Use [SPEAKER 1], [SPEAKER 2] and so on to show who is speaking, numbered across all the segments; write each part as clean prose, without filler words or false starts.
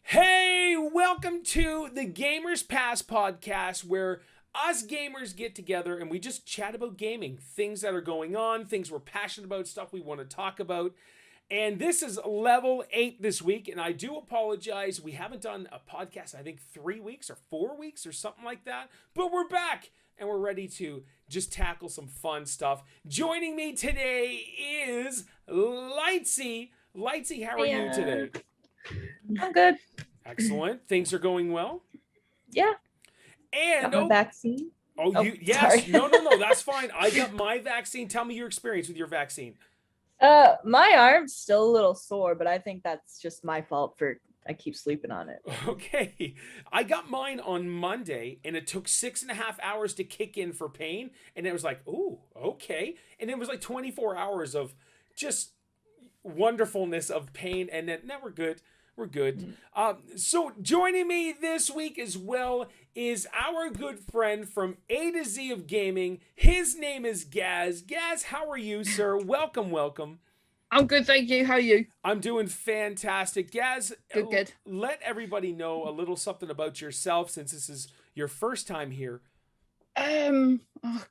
[SPEAKER 1] Hey, welcome to the Gamers Pass podcast, where us gamers get together and we just chat about gaming, things that are going on, things we're passionate about, stuff we want to talk about. And this is level 8 this week, and I do apologize. We haven't done a podcast, I think 3 weeks or 4 weeks or something like that, but we're back and we're ready to just tackle some fun stuff. Joining me today is Lightsy. Lightsy, how are you today?
[SPEAKER 2] I'm good.
[SPEAKER 1] Excellent. Things are going well?
[SPEAKER 2] Yeah.
[SPEAKER 1] And
[SPEAKER 2] got my vaccine.
[SPEAKER 1] Yes.
[SPEAKER 2] Sorry.
[SPEAKER 1] No, that's fine. I got my vaccine. Tell me your experience with your vaccine.
[SPEAKER 2] My arm's still a little sore, but I think that's just my fault I keep sleeping on it.
[SPEAKER 1] Okay. I got mine on Monday, and it took 6.5 hours to kick in for pain. And it was like, ooh, okay. And it was like 24 hours of just wonderfulness of pain. And then now we're good. We're good. So joining me this week as well is our good friend from A2Z of Gaming. His name is Gaz. Gaz, how are you, sir? Welcome.
[SPEAKER 3] I'm good, thank you. How are you?
[SPEAKER 1] I'm doing fantastic. Gaz,
[SPEAKER 3] Good.
[SPEAKER 1] Let everybody know a little something about yourself, since this is your first time here.
[SPEAKER 3] Oh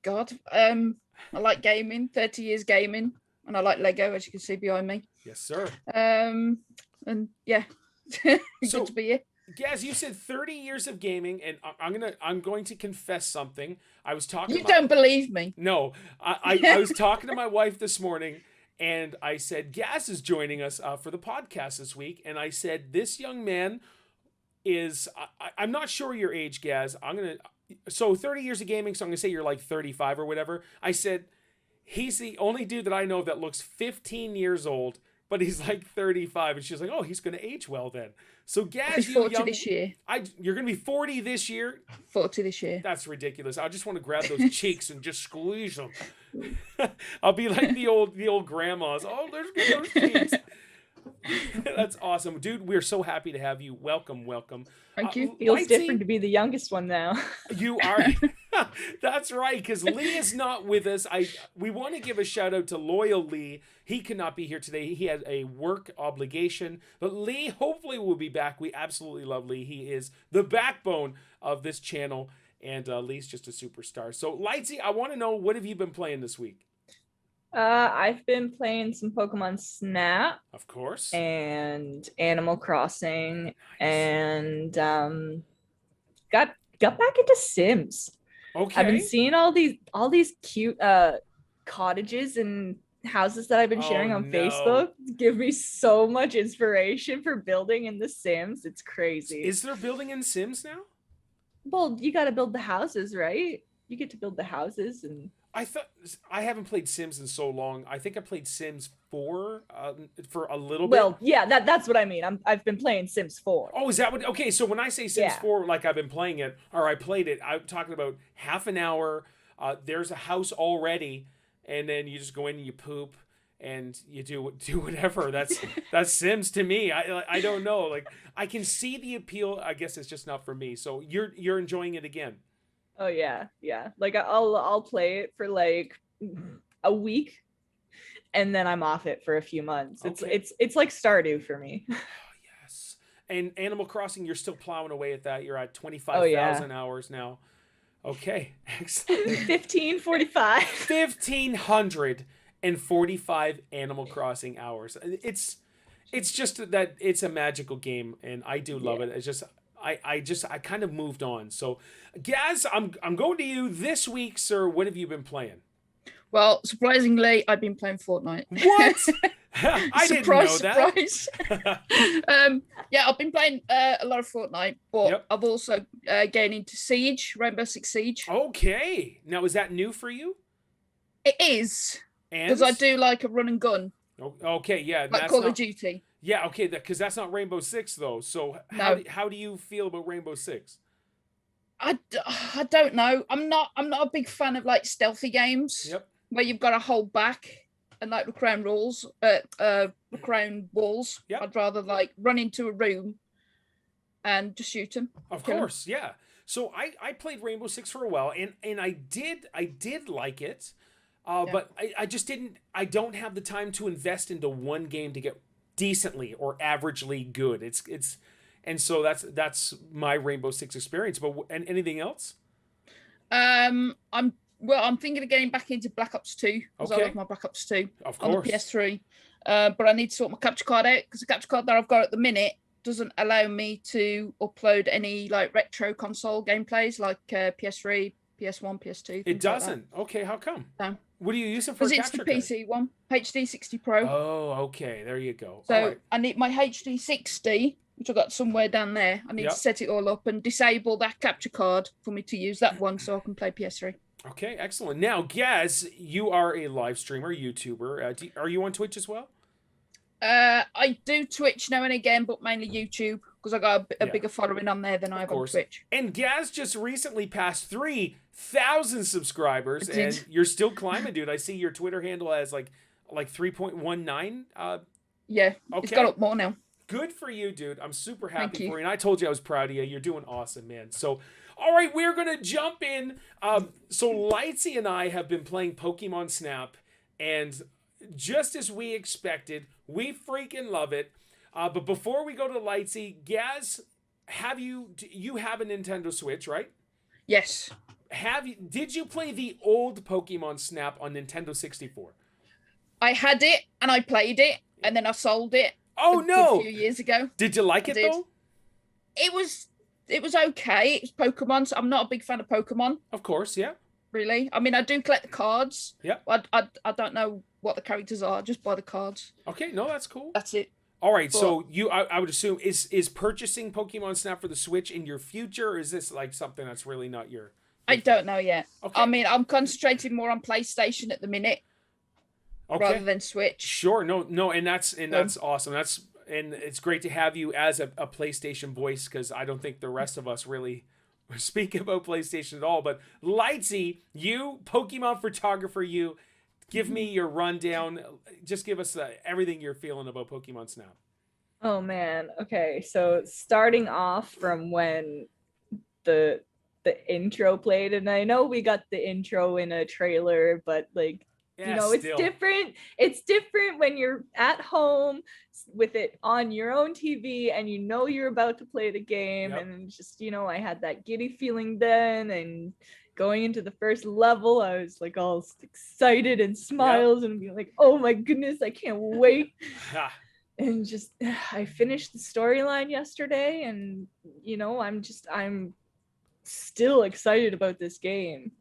[SPEAKER 3] God. I like gaming, 30 years gaming, and I like Lego, as you can see behind me.
[SPEAKER 1] Yes, sir.
[SPEAKER 3] And yeah, good to be here.
[SPEAKER 1] Gaz, you said 30 years of gaming, and I'm going to confess something. I was talking.
[SPEAKER 3] You don't believe me?
[SPEAKER 1] No, I was talking to my wife this morning, and I said Gaz is joining us for the podcast this week, and I said this young man is. I'm not sure your age, Gaz. So 30 years of gaming, so I'm gonna say you're like 35 or whatever. I said he's the only dude that I know that looks 15 years old, but he's like 35. And she's like, oh, he's going to age well then. So Gaz,
[SPEAKER 3] I'll be 40 this year.
[SPEAKER 1] You're going to be 40 this year?
[SPEAKER 3] 40 this year.
[SPEAKER 1] That's ridiculous. I just want to grab those cheeks and just squeeze them. I'll be like the old grandmas. Oh, there's those cheeks. That's awesome. Dude, we're so happy to have you. Welcome.
[SPEAKER 3] Thank you.
[SPEAKER 2] Feels different to be the youngest one now.
[SPEAKER 1] You are. That's right, because Lee is not with us. We want to give a shout out to loyal Lee. He cannot be here today. He had a work obligation, but Lee hopefully will be back. We absolutely love Lee. He is the backbone of this channel, and Lee's just a superstar. So Lightsy, I want to know, what have you been playing this week?
[SPEAKER 2] I've been playing some Pokemon Snap,
[SPEAKER 1] of course,
[SPEAKER 2] and Animal Crossing, nice. And got back into Sims.
[SPEAKER 1] Okay.
[SPEAKER 2] I've been seeing all these cute cottages and houses that I've been sharing on Facebook. Give me so much inspiration for building in the Sims. It's crazy.
[SPEAKER 1] Is there building in Sims now?
[SPEAKER 2] Well, you got to build the houses, right? You get to build the houses. And
[SPEAKER 1] I haven't played Sims in so long. I think I played Sims 4 for a little bit.
[SPEAKER 2] Well, yeah, that's what I mean. I've been playing Sims 4.
[SPEAKER 1] Oh, is that what? Okay, so when I say Sims 4, like I've been playing it or I played it, I'm talking about half an hour. There's a house already, and then you just go in and you poop and you do whatever. That's Sims to me. I don't know. Like, I can see the appeal. I guess it's just not for me. So you're enjoying it again.
[SPEAKER 2] Oh yeah. Like I'll play it for like a week, and then I'm off it for a few months. Okay. It's like Stardew for me.
[SPEAKER 1] Oh, yes. And Animal Crossing, you're still plowing away at that. You're at 25,000 hours now. Okay, excellent.
[SPEAKER 2] 1545.
[SPEAKER 1] 1,545 Animal Crossing hours. It's just that it's a magical game, and I do love it. It's just. I kind of moved on. So, Gaz, I'm going to you this week, sir. What have you been playing?
[SPEAKER 3] Well, surprisingly, I've been playing Fortnite.
[SPEAKER 1] What? I didn't know that.
[SPEAKER 3] Surprise. Yeah, I've been playing a lot of Fortnite, but I've also getting into Siege, Rainbow Six Siege.
[SPEAKER 1] Okay. Now, is that new for you?
[SPEAKER 3] It is. Because I do like a run and gun.
[SPEAKER 1] Okay, yeah.
[SPEAKER 3] Like Call of Duty.
[SPEAKER 1] Yeah, okay, because that's not Rainbow Six, though. So how do you feel about Rainbow Six?
[SPEAKER 3] I don't know. I'm not a big fan of like stealthy games.
[SPEAKER 1] Yep.
[SPEAKER 3] Where you've got to hold back and like recrown walls. Yep. I'd rather like run into a room and just shoot them.
[SPEAKER 1] Of course, yeah. So I played Rainbow Six for a while, and I did like it. But I just didn't. I don't have the time to invest into one game to get decently or averagely good. And so that's my Rainbow Six experience. But and anything else?
[SPEAKER 3] I'm thinking of getting back into Black Ops 2 because I love my Black Ops 2 on the PS3. But I need to sort my capture card out because the capture card that I've got at the minute doesn't allow me to upload any like retro console gameplays like PS3, PS1, PS2.
[SPEAKER 1] It doesn't.
[SPEAKER 3] Like
[SPEAKER 1] okay, how come?
[SPEAKER 3] No.
[SPEAKER 1] What are you using for?
[SPEAKER 3] Because it's the PC one, HD 60 Pro.
[SPEAKER 1] Oh, okay. There you go.
[SPEAKER 3] So I need my HD 60, which I got somewhere down there. I need to set it all up and disable that capture card for me to use that one so I can play PS3.
[SPEAKER 1] Okay, excellent. Now, Gaz, you are a live streamer, YouTuber. Are you on Twitch as well?
[SPEAKER 3] I do Twitch now and again, but mainly YouTube because I got a bigger following on there than I have on Twitch.
[SPEAKER 1] And Gaz just recently passed 3,000 subscribers, and you're still climbing, dude. I see your Twitter handle as like 3.19.
[SPEAKER 3] Yeah, it's got up more now.
[SPEAKER 1] Good for you, dude. I'm super happy for you. And I told you I was proud of you. You're doing awesome, man. So, all right, we're going to jump in. So Lightsy and I have been playing Pokemon Snap, and just as we expected, we freaking love it. But before we go to Lightsy, Gaz, you have a Nintendo Switch, right?
[SPEAKER 3] Yes.
[SPEAKER 1] Did you play the old Pokemon Snap on Nintendo 64?
[SPEAKER 3] I had it and I played it and then I sold it.
[SPEAKER 1] Oh no!
[SPEAKER 3] A few years ago.
[SPEAKER 1] Did you like it though?
[SPEAKER 3] It was okay. It's Pokemon, so I'm not a big fan of Pokemon.
[SPEAKER 1] Of course, yeah.
[SPEAKER 3] Really? I mean, I do collect the cards.
[SPEAKER 1] Yeah.
[SPEAKER 3] I don't know what the characters are. I just buy the cards.
[SPEAKER 1] Okay, no, that's cool.
[SPEAKER 3] That's it.
[SPEAKER 1] All right, so I would assume is purchasing Pokemon Snap for the Switch in your future, or is this like something that's really not your
[SPEAKER 3] I don't know yet.
[SPEAKER 1] Okay.
[SPEAKER 3] I mean, I'm concentrating more on PlayStation at the minute.
[SPEAKER 1] Okay.
[SPEAKER 3] Rather than Switch.
[SPEAKER 1] Sure, no, and that's awesome. And it's great to have you as a PlayStation voice because I don't think the rest of us really speak about PlayStation at all. But Lightsy, you Pokemon photographer, you give me your rundown. Just give us everything you're feeling about Pokemon Snap.
[SPEAKER 2] Oh man. Okay, so starting off from when the intro played, and I know we got the intro in a trailer, but like. You know, it's different. It's different when you're at home with it on your own TV and you know you're about to play the game. Yep. And just, you know, I had that giddy feeling then, and going into the first level, I was like all excited and smiles and being like, oh my goodness, I can't wait. And just, I finished the storyline yesterday, and, you know, I'm still excited about this game.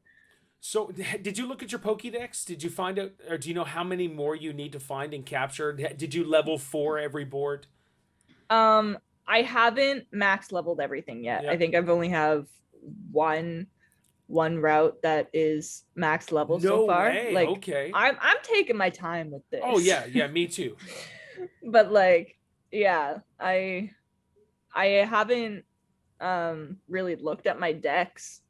[SPEAKER 1] So, did you look at your Pokédex? Did you find out, or do you know how many more you need to find and capture? Did you level 4 every board?
[SPEAKER 2] I haven't max leveled everything yet. I think I've only have one route that is max level so far.
[SPEAKER 1] Way.
[SPEAKER 2] Like,
[SPEAKER 1] okay.
[SPEAKER 2] I'm taking my time with this.
[SPEAKER 1] Oh yeah, me too.
[SPEAKER 2] But like, yeah, I haven't really looked at my decks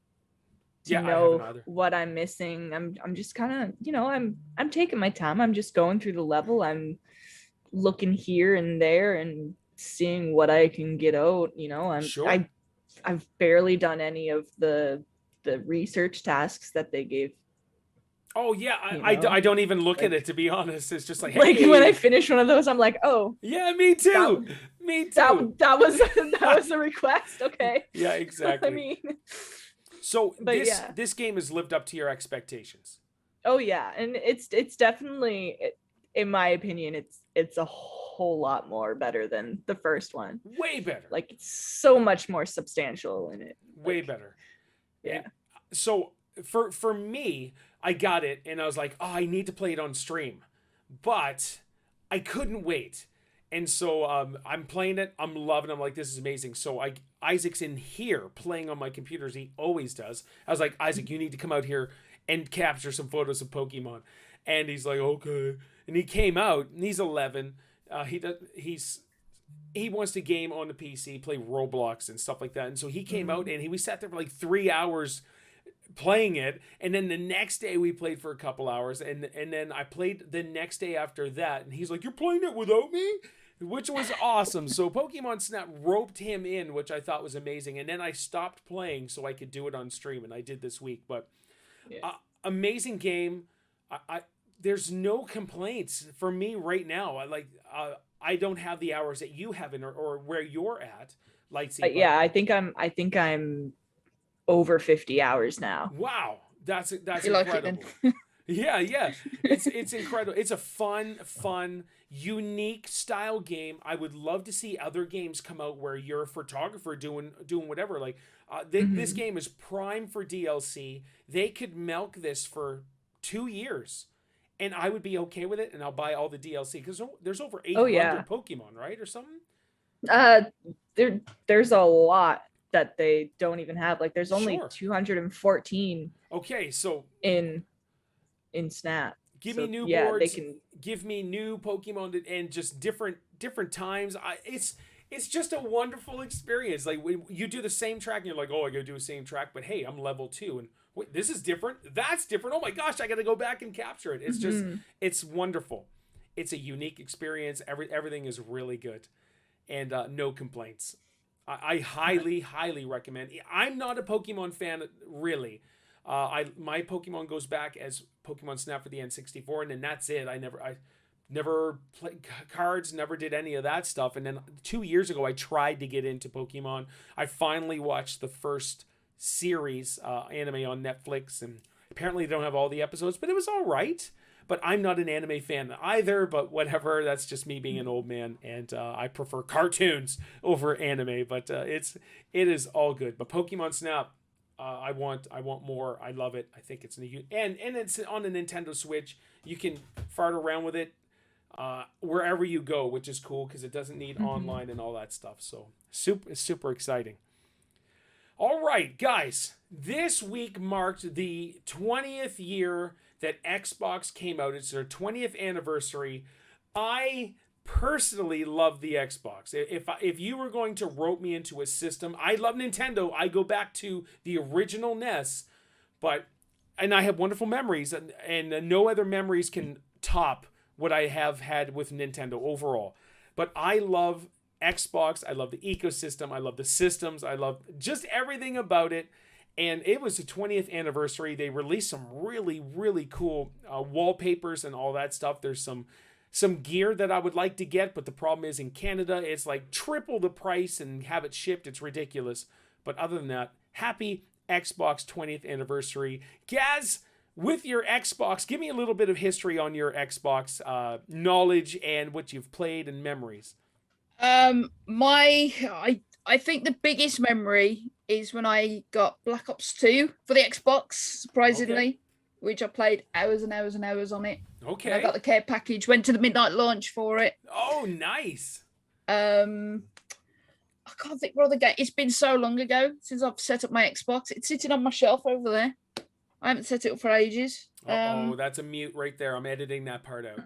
[SPEAKER 2] to know what I'm missing. I'm just kind of, you know, I'm taking my time. I'm just going through the level. I'm looking here and there and seeing what I can get out. You know, I've barely done any of the research tasks that they gave. Oh yeah,
[SPEAKER 1] I don't even look at it, to be honest. It's just like, hey.
[SPEAKER 2] Like when I finish one of those, I'm like, oh
[SPEAKER 1] yeah, me too.
[SPEAKER 2] That was a request. Okay.
[SPEAKER 1] Yeah, exactly.
[SPEAKER 2] I mean.
[SPEAKER 1] So this game has lived up to your expectations.
[SPEAKER 2] Oh yeah, and it's definitely, in my opinion, it's a whole lot more better than the first one.
[SPEAKER 1] Way better.
[SPEAKER 2] Like, it's so much more substantial in it.
[SPEAKER 1] Way better.
[SPEAKER 2] Yeah.
[SPEAKER 1] And so for me, I got it and I was like, oh, I need to play it on stream, but I couldn't wait. And so I'm playing it. I'm loving it. I'm like, this is amazing. So Isaac's in here playing on my computer as he always does. I was like, Isaac, you need to come out here and capture some photos of Pokemon. And he's like, okay. And he came out, and he's 11. He wants to game on the PC, play Roblox and stuff like that. And so he came out, and we sat there for like 3 hours playing it. And then the next day we played for a couple hours. And then I played the next day after that. And he's like, you're playing it without me? Which was awesome. So Pokemon Snap roped him in, which I thought was amazing. And then I stopped playing so I could do it on stream, and I did this week. But amazing game. I there's no complaints for me right now. I don't have the hours that you have or where you're at, Lightsy.
[SPEAKER 2] Yeah, I think I'm over 50 hours now.
[SPEAKER 1] Wow, that's
[SPEAKER 3] You
[SPEAKER 1] incredible.
[SPEAKER 3] Like
[SPEAKER 1] Yeah. It's incredible. It's a fun, unique style game. I would love to see other games come out where you're a photographer doing whatever. Like this game is prime for DLC. They could milk this for 2 years, and I would be okay with it, and I'll buy all the DLC because there's over 800 Pokemon, right, or something.
[SPEAKER 2] There's a lot that they don't even have. Like there's only 214.
[SPEAKER 1] Okay, so
[SPEAKER 2] in Snap.
[SPEAKER 1] Give me new boards. They can give me new Pokemon and just different times. It's just a wonderful experience. Like when you do the same track and you're like, oh, I gotta do the same track, but hey, I'm level 2 and wait, this is different. That's different. Oh my gosh, I gotta go back and capture it. It's just it's wonderful. It's a unique experience. Everything is really good, and no complaints. I highly recommend. I'm not a Pokemon fan really. My Pokemon goes back as Pokemon Snap for the N64, and then that's it. I never played cards, never did any of that stuff. And then 2 years ago, I tried to get into Pokemon. I finally watched the first series anime on Netflix, and apparently they don't have all the episodes, but it was all right. But I'm not an anime fan either, but whatever. That's just me being an old man, and I prefer cartoons over anime. But it is all good. But Pokemon Snap, I want more. I love it. I think it's new, and it's on the Nintendo Switch. You can fart around with it wherever you go, which is cool because it doesn't need online and all that stuff. So super exciting. All right, guys. This week marked the 20th year that Xbox came out. It's their 20th anniversary. I personally love the Xbox. If you were going to rope me into a system, I love Nintendo. I go back to the original NES, and I have wonderful memories, and no other memories can top what I have had with Nintendo overall. But I love Xbox. I love the ecosystem. I love the systems. I love just everything about it. And it was the 20th anniversary. They released some really, really cool wallpapers and all that stuff. There's some gear that I would like to get, but the problem is in Canada, it's like triple the price and have it shipped. It's ridiculous. But other than that, happy Xbox 20th anniversary. Gaz, with your Xbox, give me a little bit of history on your Xbox knowledge and what you've played and memories.
[SPEAKER 3] I think the biggest memory is when I got Black Ops 2 for the Xbox, surprisingly, which I played hours and hours and hours on it.
[SPEAKER 1] Okay.
[SPEAKER 3] And I got the care package, went to the midnight launch for it.
[SPEAKER 1] Oh, nice.
[SPEAKER 3] I can't think what other game. It's been so long ago since I've set up my Xbox. It's sitting on my shelf over there. I haven't set it up for ages.
[SPEAKER 1] That's a mute right there. I'm editing that part out.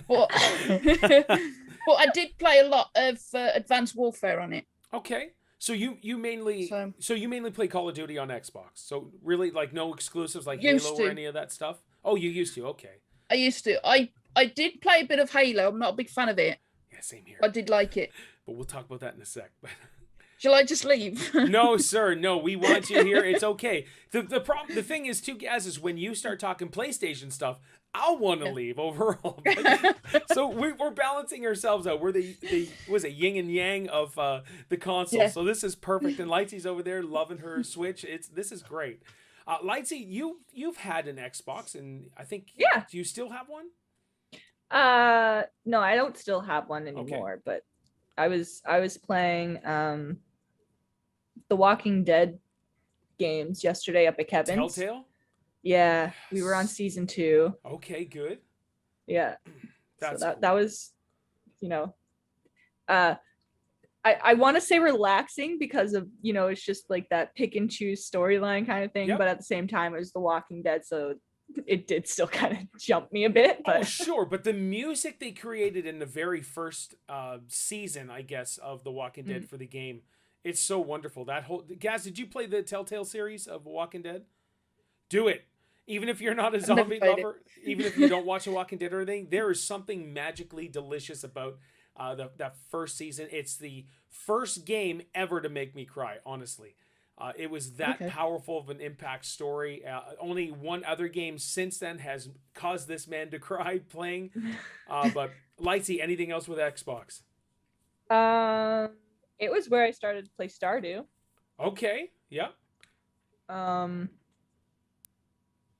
[SPEAKER 3] But I did play a lot of Advanced Warfare on it.
[SPEAKER 1] Okay. So you mainly play Call of Duty on Xbox. So really like no exclusives like Halo or any of that stuff? Oh, you used to. Okay.
[SPEAKER 3] I used to. I did play a bit of Halo. I'm not a big fan of it.
[SPEAKER 1] Yeah, same here.
[SPEAKER 3] I did like it.
[SPEAKER 1] But we'll talk about that in a sec.
[SPEAKER 3] Shall I just leave?
[SPEAKER 1] No, sir. No, we want you here. It's okay. The thing is, too, Gaz, is when you start talking PlayStation stuff, I'll want to leave overall. So we're balancing ourselves out. We're the yin and yang of the console. Yeah. So this is perfect. And Lightsy's over there loving her Switch. This is great. Lightsy, you've had an Xbox, and I think do you still have one?
[SPEAKER 2] No, I don't still have one anymore. Okay. But I was playing the Walking Dead games yesterday up at Kevin's.
[SPEAKER 1] Telltale?
[SPEAKER 2] Yeah, we were on season 2.
[SPEAKER 1] Okay, good.
[SPEAKER 2] Yeah.
[SPEAKER 1] That's
[SPEAKER 2] so
[SPEAKER 1] cool.
[SPEAKER 2] that was, I want to say relaxing because of, it's just like that pick and choose storyline kind of thing. Yep. But at the same time, it was The Walking Dead. So it did still kind of jump me a bit. But
[SPEAKER 1] oh, sure. But the music they created in the very first season, I guess, of The Walking Dead for the game, it's so wonderful. Gaz, did you play the Telltale series of Walking Dead? Do it. Even if you're not a zombie lover, even if you don't watch The Walking Dead or anything, there is something magically delicious about that first season. It's the first game ever to make me cry, honestly. It was that powerful of an impact story. Only one other game since then has caused this man to cry playing. But Lightsy, anything else with Xbox?
[SPEAKER 2] It was where I started to play Stardew.
[SPEAKER 1] Okay, yeah.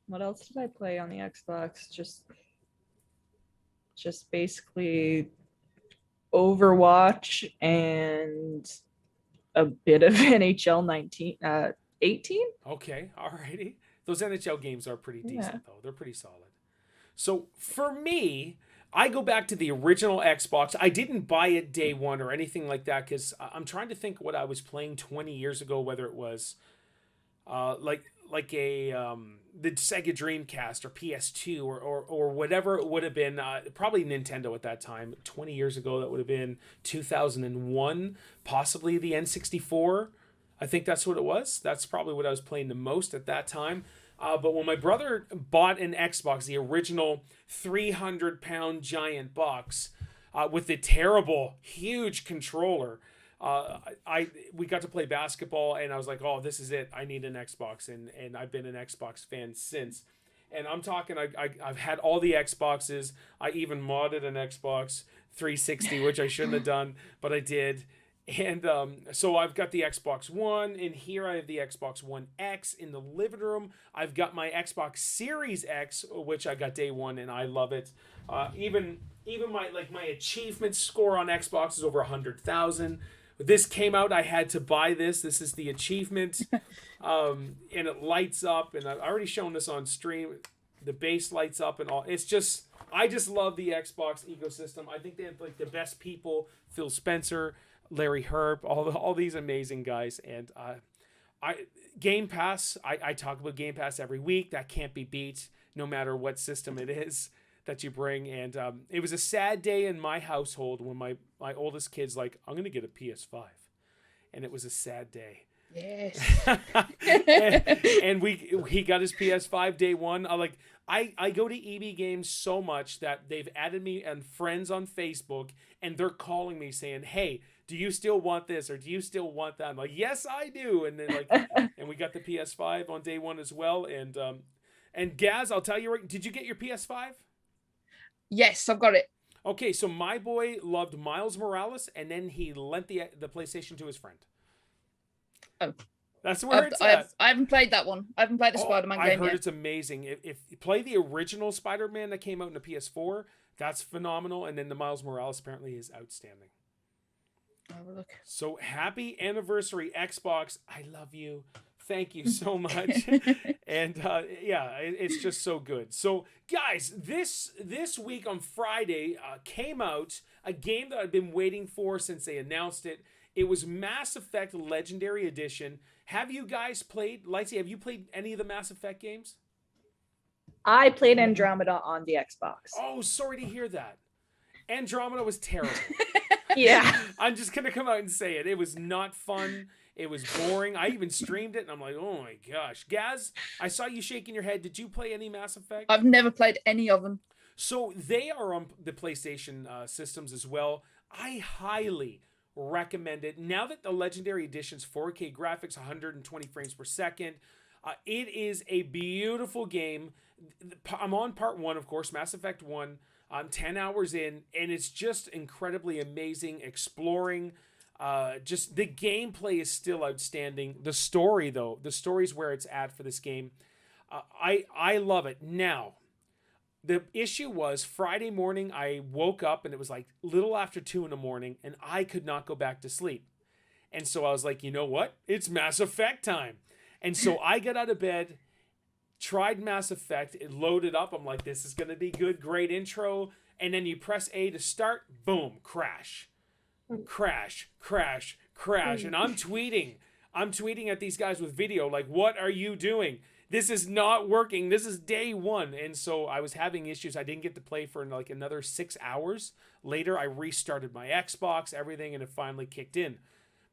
[SPEAKER 2] What else did I play on the Xbox? Just basically Overwatch and a bit of NHL 18.
[SPEAKER 1] Okay, alrighty. Those NHL games are pretty decent though. They're pretty solid. So for me, I go back to the original Xbox. I didn't buy it day one or anything like that because I'm trying to think what I was playing 20 years ago, whether it was like the Sega Dreamcast or PS2 or whatever it would have been. Probably Nintendo at that time. 20 years ago, that would have been 2001, possibly the N64. I think that's what it was. That's probably what I was playing the most at that time. But when my brother bought an Xbox, the original 300-pound giant box with the terrible, huge controller, we got to play basketball, and I was like, oh, this is it. I need an Xbox, and I've been an Xbox fan since. And I'm talking, I've had all the Xboxes. I even modded an Xbox 360, which I shouldn't have done, but I did. And so I've got the Xbox One, and here I have the Xbox One X in the living room. I've got my Xbox Series X, which I got day one, and I love it. Even my achievement score on Xbox is over 100,000. This came out, I had to buy this. This is the achievement, and it lights up. And I've already shown this on stream. The base lights up and all. It's just, I just love the Xbox ecosystem. I think they have like the best people: Phil Spencer, Larry Herb, all these amazing guys. And Game Pass, I talk about Game Pass every week. That can't be beat, no matter what system it is that you bring. And it was a sad day in my household when my oldest kid's like, I'm gonna get a PS5, and it was a sad day.
[SPEAKER 3] Yes.
[SPEAKER 1] and he got his PS5 day one. I go to EB Games so much that they've added me and friends on Facebook, and they're calling me saying, hey, do you still want this, or do you still want that? I'm like, yes, I do. And then and we got the PS5 on day one as well. And Gaz, I'll tell you, did you get your PS5?
[SPEAKER 3] Yes, I've got it.
[SPEAKER 1] Okay, so my boy loved Miles Morales, and then he lent the PlayStation to his friend.
[SPEAKER 3] Oh.
[SPEAKER 1] That's where it's at.
[SPEAKER 3] I haven't played that one. I haven't played the Spider-Man game yet.
[SPEAKER 1] I heard it's amazing. If you play the original Spider-Man that came out in the PS4, that's phenomenal. And then the Miles Morales apparently is outstanding.
[SPEAKER 3] Have a look.
[SPEAKER 1] So happy anniversary, Xbox. I love you. Thank you so much. And it's just so good. So guys, this week on Friday came out a game that I've been waiting for since they announced it. It was Mass Effect Legendary Edition. Have you guys played, Lightsy, have you played any of the Mass Effect games?
[SPEAKER 2] I played Andromeda on the Xbox.
[SPEAKER 1] Oh, sorry to hear that. Andromeda was terrible.
[SPEAKER 2] Yeah.
[SPEAKER 1] I'm just going to come out and say it. It was not fun. It was boring. I even streamed it, and I'm like, oh my gosh. Gaz, I saw you shaking your head. Did you play any Mass Effect?
[SPEAKER 3] I've never played any of them.
[SPEAKER 1] So they are on the PlayStation systems as well. I highly recommend it. Now that the Legendary Edition's 4K graphics, 120 frames per second, it is a beautiful game. I'm on part 1, of course, Mass Effect 1. I'm 10 hours in, and it's just incredibly amazing exploring. Just the gameplay is still outstanding. The story, though, the story's where it's at for this game. I love it. Now, the issue was Friday morning, I woke up and it was like little after 2 a.m, and I could not go back to sleep. And so I was like, you know what? It's Mass Effect time. And so I got out of bed, tried Mass Effect, it loaded up. I'm like, this is going to be good, great intro. And then you press A to start, boom, crash. Crash, crash, crash. And I'm tweeting at these guys with video, like, what are you doing? This is not working. This is day one. And so I was having issues. I didn't get to play for like another 6 hours. Later, I restarted my Xbox, everything, and it finally kicked in.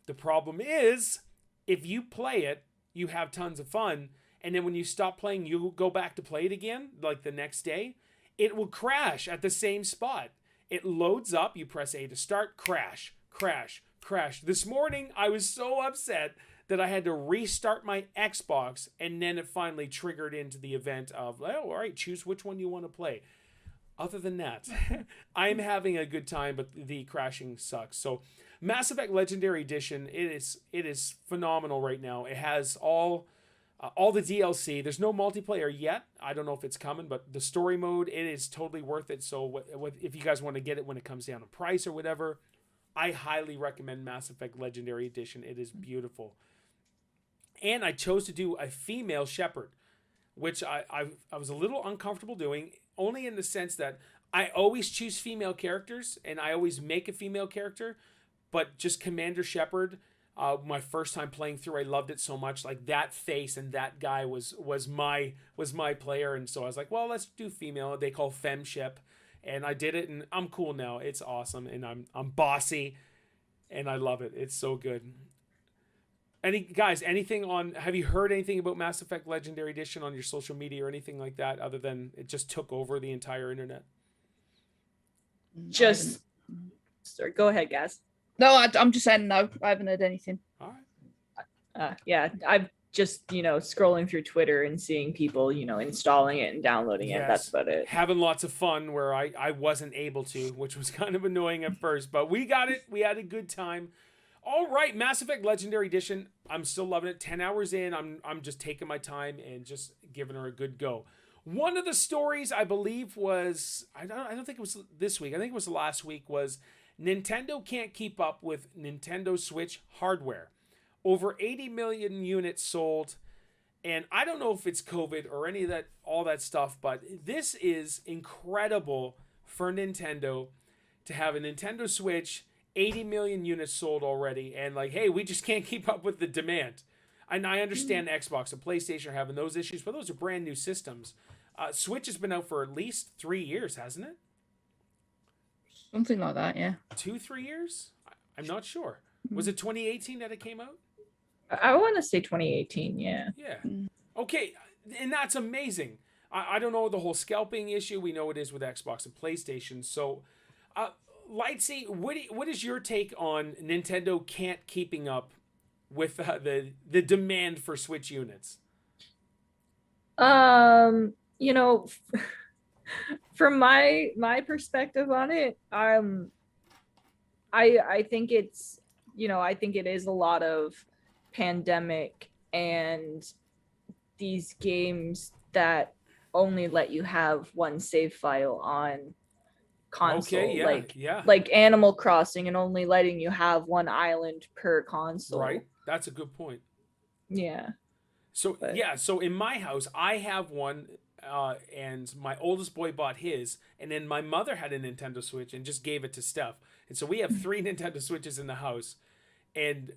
[SPEAKER 1] The problem is, if you play it, you have tons of fun. And then when you stop playing, you go back to play it again, like the next day, it will crash at the same spot. It loads up. You press A to start, crash, crash, crash. This morning, I was so upset that I had to restart my Xbox, and then it finally triggered into the event of, oh, all right, choose which one you want to play. Other than that, I'm having a good time, but the crashing sucks. So Mass Effect Legendary Edition, it is phenomenal right now. It has all the DLC. There's no multiplayer yet. I don't know if it's coming, but the story mode, it is totally worth it. So if you guys want to get it when it comes down in price or whatever, I highly recommend Mass Effect Legendary Edition. It is beautiful. And I chose to do a female shepherd, which I was a little uncomfortable doing, only in the sense that I always choose female characters and I always make a female character, but just Commander Shepard, my first time playing through, I loved it so much. Like that face and that guy was my player, and so I was like, well, let's do female. They call Fem Shep, and I did it, and I'm cool now. It's awesome, and I'm bossy, and I love it. It's so good. Anything on, have you heard anything about Mass Effect Legendary Edition on your social media or anything like that, other than it just took over the entire internet?
[SPEAKER 2] Just sorry, go ahead, Gaz.
[SPEAKER 3] No, I'm just saying no. I haven't heard anything.
[SPEAKER 1] All right.
[SPEAKER 2] Yeah, I've just, scrolling through Twitter and seeing people, installing it and downloading it. That's about it.
[SPEAKER 1] Having lots of fun where I wasn't able to, which was kind of annoying at first, but we got it. We had a good time. All right, Mass Effect Legendary Edition. I'm still loving it. 10 hours in, I'm just taking my time and just giving her a good go. One of the stories I believe was, I don't think it was this week. I think it was last week, was Nintendo can't keep up with Nintendo Switch hardware. Over 80 million units sold. And I don't know if it's COVID or any of that, all that stuff, but this is incredible for Nintendo to have a Nintendo Switch, 80 million units sold already, and like, hey, we just can't keep up with the demand. And I understand Xbox and PlayStation are having those issues, but those are brand new systems. Switch has been out for at least 3 years, hasn't it?
[SPEAKER 3] Something like that, yeah.
[SPEAKER 1] 2-3 years? I'm not sure. Was it 2018 that it came out?
[SPEAKER 2] I want to say 2018, yeah.
[SPEAKER 1] Yeah. Okay, and that's amazing. I don't know the whole scalping issue. We know it is with Xbox and PlayStation. So, Lightsy, what is your take on Nintendo can't keeping up with the demand for Switch units?
[SPEAKER 2] From my perspective on it, I think it's, I think it is a lot of pandemic and these games that only let you have one save file on console.
[SPEAKER 1] Okay,
[SPEAKER 2] like Animal Crossing, and only letting you have one island per console.
[SPEAKER 1] Right, that's a good point.
[SPEAKER 2] Yeah.
[SPEAKER 1] So so in my house, I have one, and my oldest boy bought his, and then my mother had a Nintendo Switch and just gave it to Steph, and so we have 3 Nintendo Switches in the house, and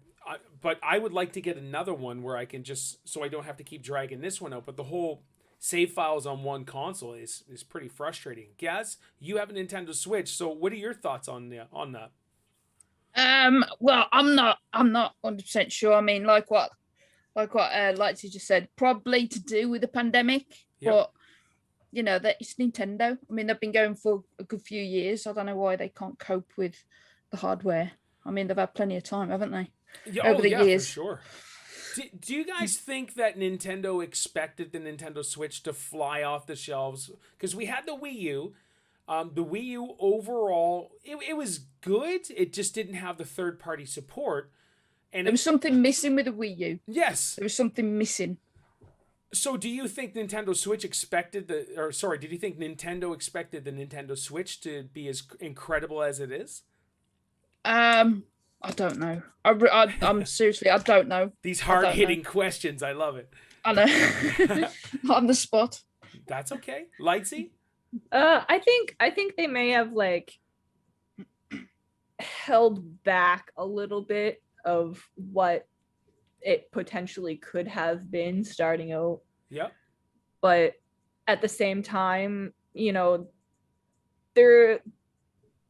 [SPEAKER 1] but I would like to get another one where I can just, so I don't have to keep dragging this one out, but the whole save files on one console is pretty frustrating. Gaz, you have a Nintendo Switch, so what are your thoughts on that?
[SPEAKER 3] Well, I'm not 100% sure. I mean, like what Lightsy just said, probably to do with the pandemic. Yep. But that it's Nintendo. I mean, they've been going for a good few years. I don't know why they can't cope with the hardware. I mean, they've had plenty of time, haven't they? Over the years.
[SPEAKER 1] For sure. Do you guys think that Nintendo expected the Nintendo Switch to fly off the shelves? Because we had the Wii U. The Wii U overall, it was good. It just didn't have the third-party support. And
[SPEAKER 3] there was something missing with the Wii U.
[SPEAKER 1] Yes.
[SPEAKER 3] There was something missing.
[SPEAKER 1] So do you think Nintendo Switch expected did you think Nintendo expected the Nintendo Switch to be as incredible as it is?
[SPEAKER 3] I don't know. I'm seriously, I don't know.
[SPEAKER 1] These hard-hitting questions, I love it.
[SPEAKER 3] I know. On the spot.
[SPEAKER 1] That's okay. Lightsy?
[SPEAKER 2] I think they may have held back a little bit of what it potentially could have been starting out.
[SPEAKER 1] Yep.
[SPEAKER 2] But at the same time, they're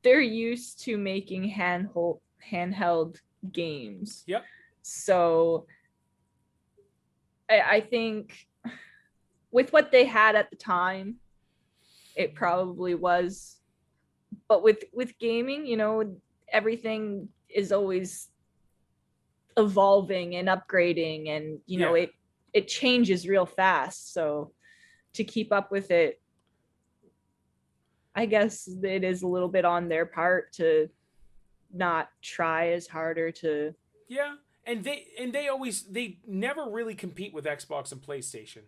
[SPEAKER 2] used to making handheld games.
[SPEAKER 1] Yep.
[SPEAKER 2] So I think with what they had at the time, it probably was. But with gaming, everything is always evolving and upgrading, and you know, it changes real fast. So to keep up with it, I guess it is a little bit on their part to not try as harder to.
[SPEAKER 1] Yeah, and they never really compete with Xbox and PlayStation.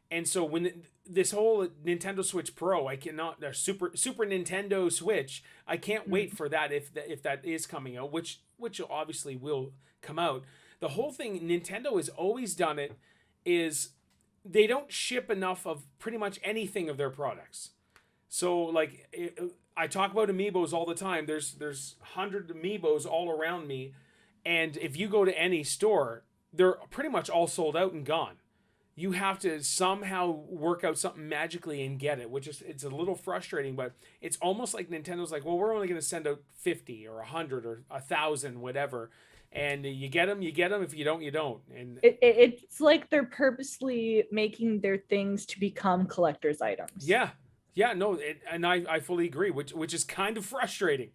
[SPEAKER 1] And so when this whole Nintendo Switch Pro, I cannot, Super Nintendo Switch, I can't wait for that if that is coming out, which obviously will come out. The whole thing, Nintendo has always done it, is they don't ship enough of pretty much anything of their products. So like I talk about amiibos all the time. There's 100 amiibos all around me, and if you go to any store, they're pretty much all sold out and gone. You have to somehow work out something magically and get it, which is, it's a little frustrating, but it's almost like Nintendo's like, well, we're only going to send out 50 or 100 or 1,000, whatever. And you get them. If you don't, you don't. And
[SPEAKER 2] it's like they're purposely making their things to become collector's items.
[SPEAKER 1] Yeah. No, and I fully agree, which is kind of frustrating.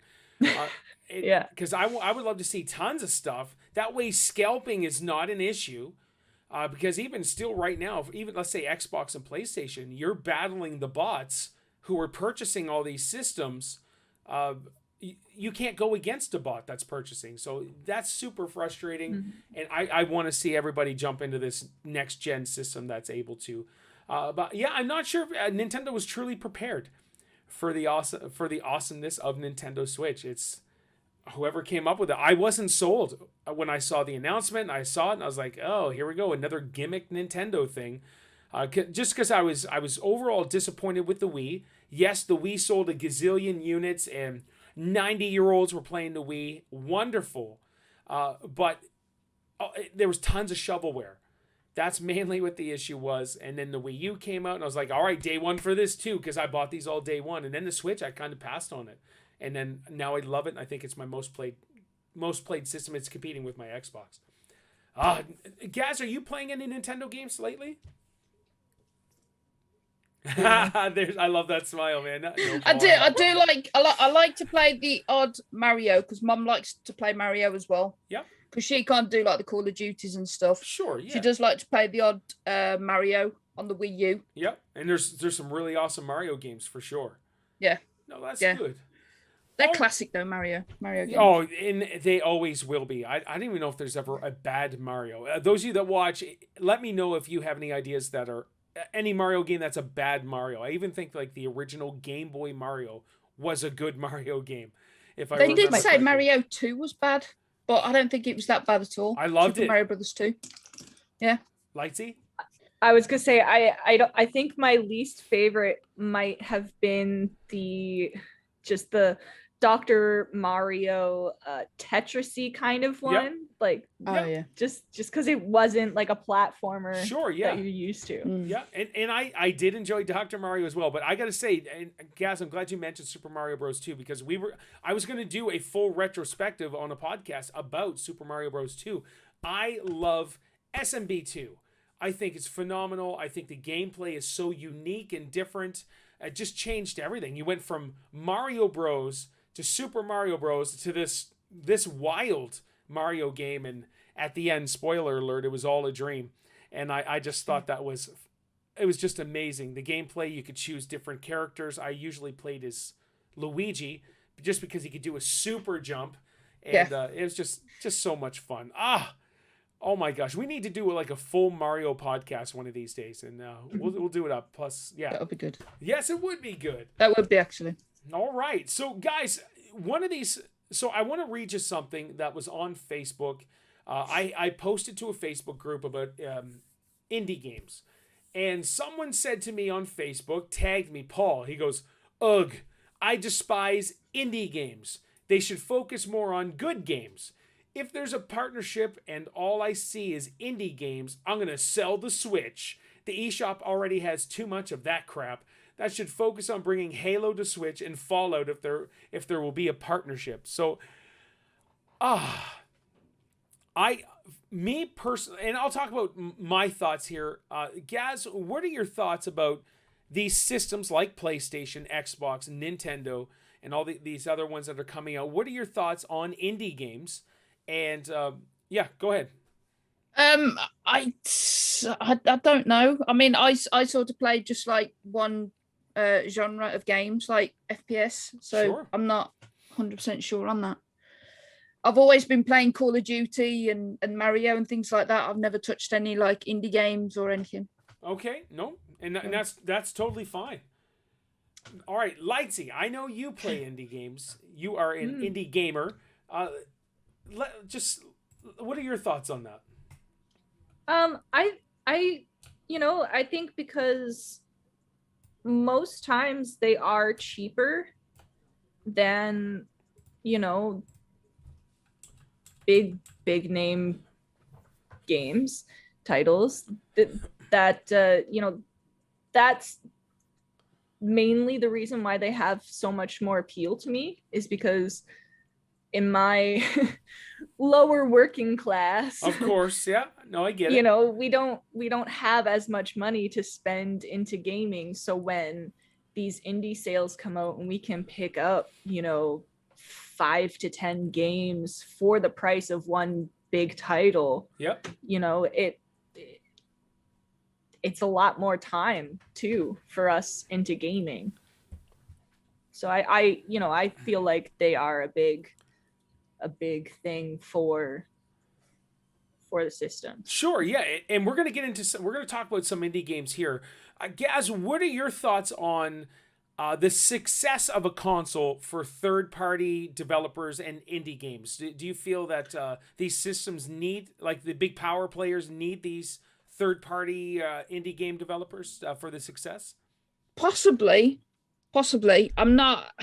[SPEAKER 2] Yeah.
[SPEAKER 1] Because I would love to see tons of stuff. That way scalping is not an issue. Because even still right now, even let's say Xbox and PlayStation, you're battling the bots who are purchasing all these systems. You can't go against a bot that's purchasing. So that's super frustrating. Mm-hmm. And I want to see everybody jump into this next gen system that's able to. But yeah, I'm not sure if Nintendo was truly prepared for the awesomeness of Nintendo Switch. It's whoever came up with it. I wasn't sold when I saw the announcement. I saw it and I was like, oh, here we go, another gimmick Nintendo thing. Just because I was overall disappointed with the Wii. Yes, the Wii sold a gazillion units and 90-year-olds were playing the Wii. Wonderful. But there was tons of shovelware. That's mainly what the issue was. And then the Wii U came out and I was like, all right, day one for this too, because I bought these all day one. And then the Switch, I kind of passed on it. And then now I love it. And I think it's my most played system. It's competing with my Xbox. Gaz, are you playing any Nintendo games lately? I love that smile, man. No,
[SPEAKER 3] I like to play the odd Mario because Mum likes to play Mario as well.
[SPEAKER 1] Yeah.
[SPEAKER 3] Because she can't do like the Call of Duties and stuff.
[SPEAKER 1] Sure, yeah.
[SPEAKER 3] She does like to play the odd Mario on the Wii U.
[SPEAKER 1] Yep, and there's some really awesome Mario games for sure.
[SPEAKER 3] Yeah.
[SPEAKER 1] No, that's good.
[SPEAKER 3] They're classic though, Mario games.
[SPEAKER 1] Oh, and they always will be. I don't even know if there's ever a bad Mario. Those of you that watch, let me know if you have any ideas that are any Mario game that's a bad Mario. I even think like the original Game Boy Mario was a good Mario game.
[SPEAKER 3] They did say Mario 2 was bad. But I don't think it was that bad at all.
[SPEAKER 1] I loved
[SPEAKER 3] Super
[SPEAKER 1] it.
[SPEAKER 3] Mario Brothers 2. Yeah.
[SPEAKER 1] Lightsy?
[SPEAKER 2] I was gonna say I think my least favorite might have been the Dr. Mario Tetris-y kind of one. Yep. Like just because it wasn't like a platformer that you're used to.
[SPEAKER 1] Yeah, and I did enjoy Dr. Mario as well, but I gotta say, and Gaz, I'm glad you mentioned Super Mario Bros. 2 because I was gonna do a full retrospective on a podcast about Super Mario Bros. 2. I love SMB2. I think it's phenomenal. I think the gameplay is so unique and different. It just changed everything. You went from Mario Bros. To Super Mario Bros. To this wild Mario game, and at the end, spoiler alert, it was all a dream. And I just thought it was just amazing. The gameplay, you could choose different characters. I usually played as Luigi just because he could do a super jump, and it was just so much fun. Oh my gosh, we need to do like a full Mario podcast one of these days, and we'll do it up. Plus, yeah,
[SPEAKER 3] that would be good.
[SPEAKER 1] Yes, it would be good.
[SPEAKER 3] That would be actually. All
[SPEAKER 1] right, so guys, one of these. So I want to read you something that was on Facebook. I posted to a Facebook group about indie games, and someone said to me on Facebook, tagged me, Paul. He goes, "Ugh, I despise indie games. They should focus more on good games. If there's a partnership and all I see is indie games, I'm gonna sell the Switch. The eShop already has too much of that crap. That should focus on bringing Halo to Switch and Fallout if there will be a partnership." So, me personally, and I'll talk about my thoughts here. Gaz, what are your thoughts about these systems like PlayStation, Xbox, Nintendo, and all these other ones that are coming out? What are your thoughts on indie games? And Yeah, go ahead.
[SPEAKER 3] I don't know. I mean, I sort of play just like one genre of games, like FPS. So
[SPEAKER 1] sure.
[SPEAKER 3] I'm not 100% sure on that. I've always been playing Call of Duty and Mario and things like that. I've never touched any like indie games or anything.
[SPEAKER 1] Okay, no, and that's totally fine. All right, Lightsy, I know you play indie games. You are an indie gamer. Just what are your thoughts on that?
[SPEAKER 2] I think because most times they are cheaper than, big name games, titles that that's mainly the reason why they have so much more appeal to me, is because in my lower working class,
[SPEAKER 1] of course, yeah, no, I get it,
[SPEAKER 2] we don't have as much money to spend into gaming. So when these indie sales come out and we can pick up 5 to 10 games for the price of one big title,
[SPEAKER 1] yep,
[SPEAKER 2] it's a lot more time too for us into gaming. So I feel like they are a big thing for the system.
[SPEAKER 1] Sure, yeah, and we're going to talk about some indie games here. Gaz, what are your thoughts on the success of a console for third-party developers and indie games? Do you feel that these systems need, like the big power players need these third-party indie game developers for the success?
[SPEAKER 3] Possibly. I'm not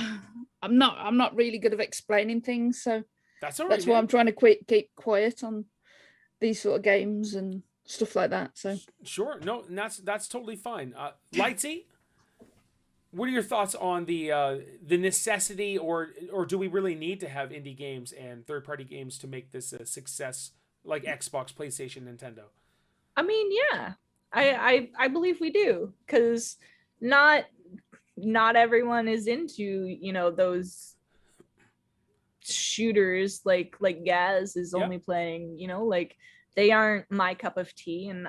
[SPEAKER 3] really good at explaining things, so
[SPEAKER 1] that's all right.
[SPEAKER 3] That's why I'm trying to keep quiet on these sort of games and stuff like that. So
[SPEAKER 1] sure, no, and that's totally fine. Lightsy, what are your thoughts on the necessity, or do we really need to have indie games and third-party games to make this a success, like Xbox, PlayStation, Nintendo?
[SPEAKER 2] I mean, yeah, I believe we do, because not everyone is into those shooters like Gaz is only playing. Like, they aren't my cup of tea, and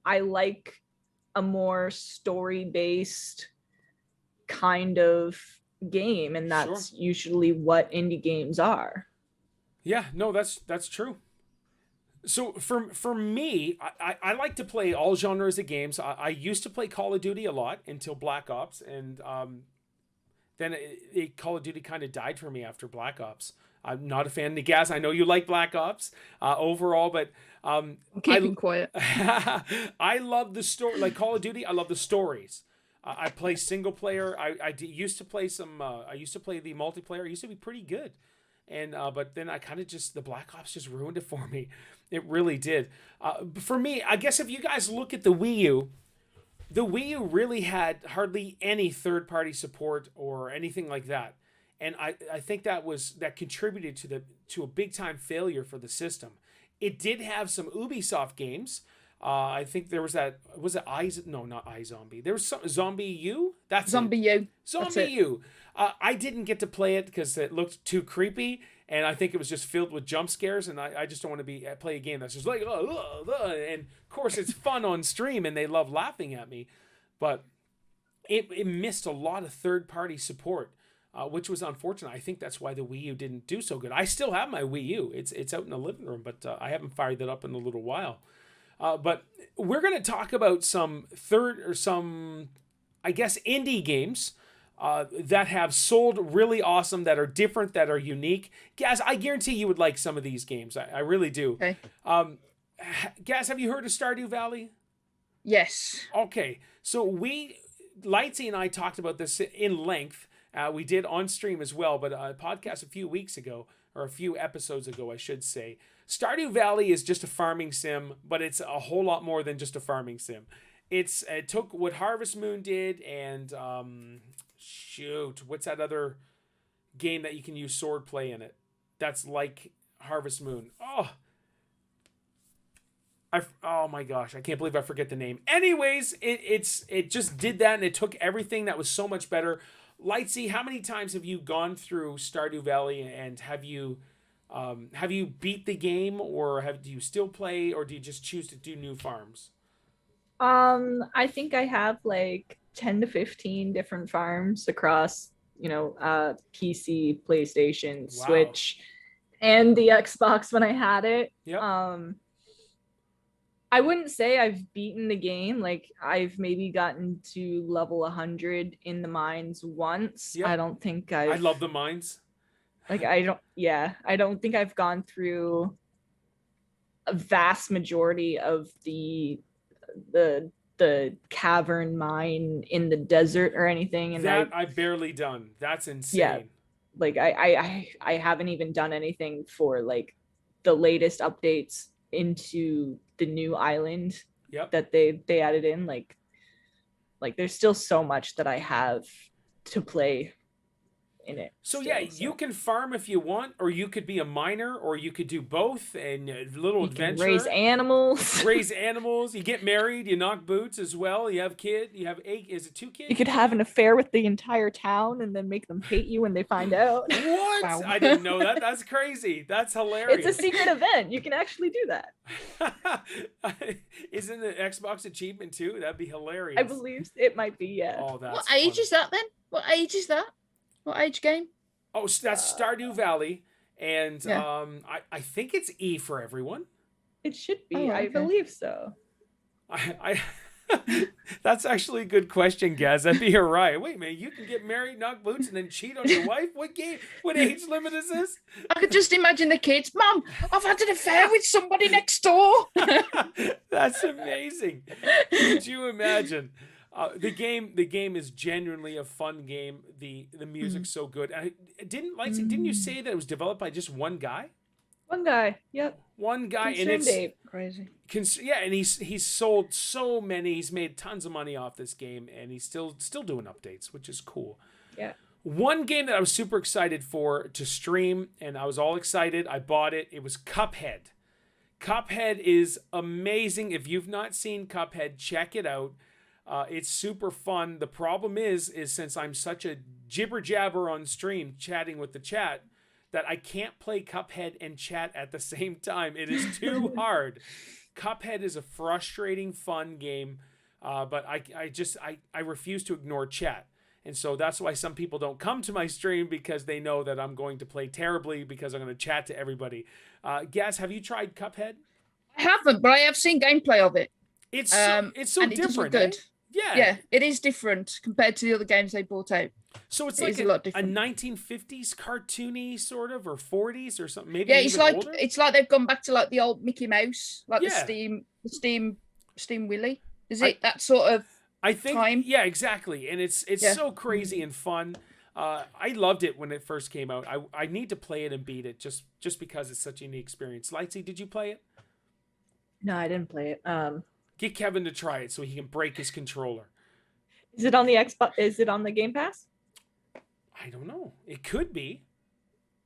[SPEAKER 2] I like a more story-based kind of game, and that's usually what indie games are.
[SPEAKER 1] Yeah, no, that's true. So for me, I like to play all genres of games. I used to play Call of Duty a lot until Black Ops, and then Call of Duty kind of died for me after Black Ops. I'm not a fan of Gaz. I know you like Black Ops overall, but
[SPEAKER 3] I'm keeping quiet.
[SPEAKER 1] I love the story, like Call of Duty. I love the stories. I play single player. I used to play some. I used to play the multiplayer. It used to be pretty good, and but then I kind of the Black Ops just ruined it for me. It really did. For me, I guess if you guys look at the Wii U really had hardly any third-party support or anything like that, and I think that contributed to a big-time failure for the system. It did have some Ubisoft games. I think there was that. Was it not iZombie? There was some Zombie U. That's
[SPEAKER 3] Zombie U.
[SPEAKER 1] Zombie U. I didn't get to play it because it looked too creepy, and I think it was just filled with jump scares. And I just don't want to play a game that's just like and of course it's fun on stream, and they love laughing at me, but it missed a lot of third-party support, which was unfortunate. I think that's why the Wii U didn't do so good. I still have my Wii U. It's out in the living room, but I haven't fired that up in a little while. But we're going to talk about some I guess, indie games that have sold really awesome, that are different, that are unique. Gaz, I guarantee you would like some of these games. I really do.
[SPEAKER 3] Okay.
[SPEAKER 1] Gaz, have you heard of Stardew Valley?
[SPEAKER 3] Yes.
[SPEAKER 1] Okay. So Lightsy and I talked about this in length. We did on stream as well, but a podcast a few weeks ago, or a few episodes ago, I should say. Stardew Valley is just a farming sim, but it's a whole lot more than just a farming sim. It took what Harvest Moon did, and what's that other game that you can use swordplay in it? That's like Harvest Moon. Oh my gosh, I can't believe I forget the name. Anyways, it just did that, and it took everything that was so much better. Lightsy, how many times have you gone through Stardew Valley, and have you Have you beat the game, or do you still play, or do you just choose to do new farms?
[SPEAKER 2] I think I have like 10 to 15 different farms across, PC, PlayStation,
[SPEAKER 1] Wow.
[SPEAKER 2] Switch, and the Xbox when I had it.
[SPEAKER 1] Yep.
[SPEAKER 2] I wouldn't say I've beaten the game. Like, I've maybe gotten to level 100 in the mines once.
[SPEAKER 1] Yep.
[SPEAKER 2] I don't think
[SPEAKER 1] I love the mines.
[SPEAKER 2] Like, I don't think I've gone through a vast majority of the cavern mine in the desert or anything. And
[SPEAKER 1] that I've barely done. That's insane.
[SPEAKER 2] Yeah, like I haven't even done anything for like the latest updates into the new island that they added in. Like there's still so much that I have to play in it.
[SPEAKER 1] So you can farm if you want, or you could be a miner, or you could do both, and a little adventure.
[SPEAKER 2] Raise animals.
[SPEAKER 1] Raise animals. You get married. You knock boots as well. You have kid. You have is it 2 kids?
[SPEAKER 2] You could have an affair with the entire town and then make them hate you when they find out.
[SPEAKER 1] What? Wow. I didn't know that. That's crazy. That's hilarious.
[SPEAKER 2] It's a secret event. You can actually do that.
[SPEAKER 1] Isn't the Xbox achievement too? That'd be hilarious.
[SPEAKER 2] I believe it might be. Yeah.
[SPEAKER 1] Oh, that's
[SPEAKER 3] what age is that then? What age is that? What age game?
[SPEAKER 1] Oh, that's Stardew Valley, and I think it's E for everyone.
[SPEAKER 2] It should be. Oh, okay. I believe so.
[SPEAKER 1] I that's actually a good question, Gaz. That'd be right. Wait, man, you can get married, knock boots, and then cheat on your wife? What game? What age limit is this?
[SPEAKER 3] I could just imagine the kids. Mom, I've had an affair with somebody next door.
[SPEAKER 1] That's amazing. Could you imagine? The game is genuinely a fun game. The music's so good. Didn't you say that it was developed by just one guy?
[SPEAKER 2] One guy. Yep.
[SPEAKER 1] One guy,
[SPEAKER 2] and it's
[SPEAKER 3] crazy.
[SPEAKER 1] And he's sold so many. He's made tons of money off this game, and he's still doing updates, which is cool.
[SPEAKER 2] Yeah.
[SPEAKER 1] One game that I was super excited to stream, and I was all excited. I bought it. It was Cuphead. Cuphead is amazing. If you've not seen Cuphead, check it out. It's super fun. The problem is since I'm such a jibber jabber on stream chatting with the chat, that I can't play Cuphead and chat at the same time. It is too hard. Cuphead is a frustrating, fun game, but I refuse to ignore chat. And so that's why some people don't come to my stream, because they know that I'm going to play terribly because I'm going to chat to everybody. Gaz, have you tried Cuphead?
[SPEAKER 3] I haven't, but I have seen gameplay of it.
[SPEAKER 1] It's so different. It does look good.
[SPEAKER 3] Yeah, it is different compared to the other games they brought out.
[SPEAKER 1] So it's like a 1950s cartoony sort of, or 40s or something. Maybe
[SPEAKER 3] it's like older? It's like they've gone back to like the old Mickey Mouse, like the Steam Willy. Is it that sort of?
[SPEAKER 1] I think
[SPEAKER 3] time?
[SPEAKER 1] Yeah, exactly. And it's so crazy and fun. I loved it when it first came out. I need to play it and beat it just because it's such a unique experience. Lightsy, did you play it?
[SPEAKER 2] No, I didn't play it.
[SPEAKER 1] Get Kevin to try it so he can break his controller.
[SPEAKER 2] Is it on the Xbox? Is it on the Game Pass?
[SPEAKER 1] I don't know. It could be.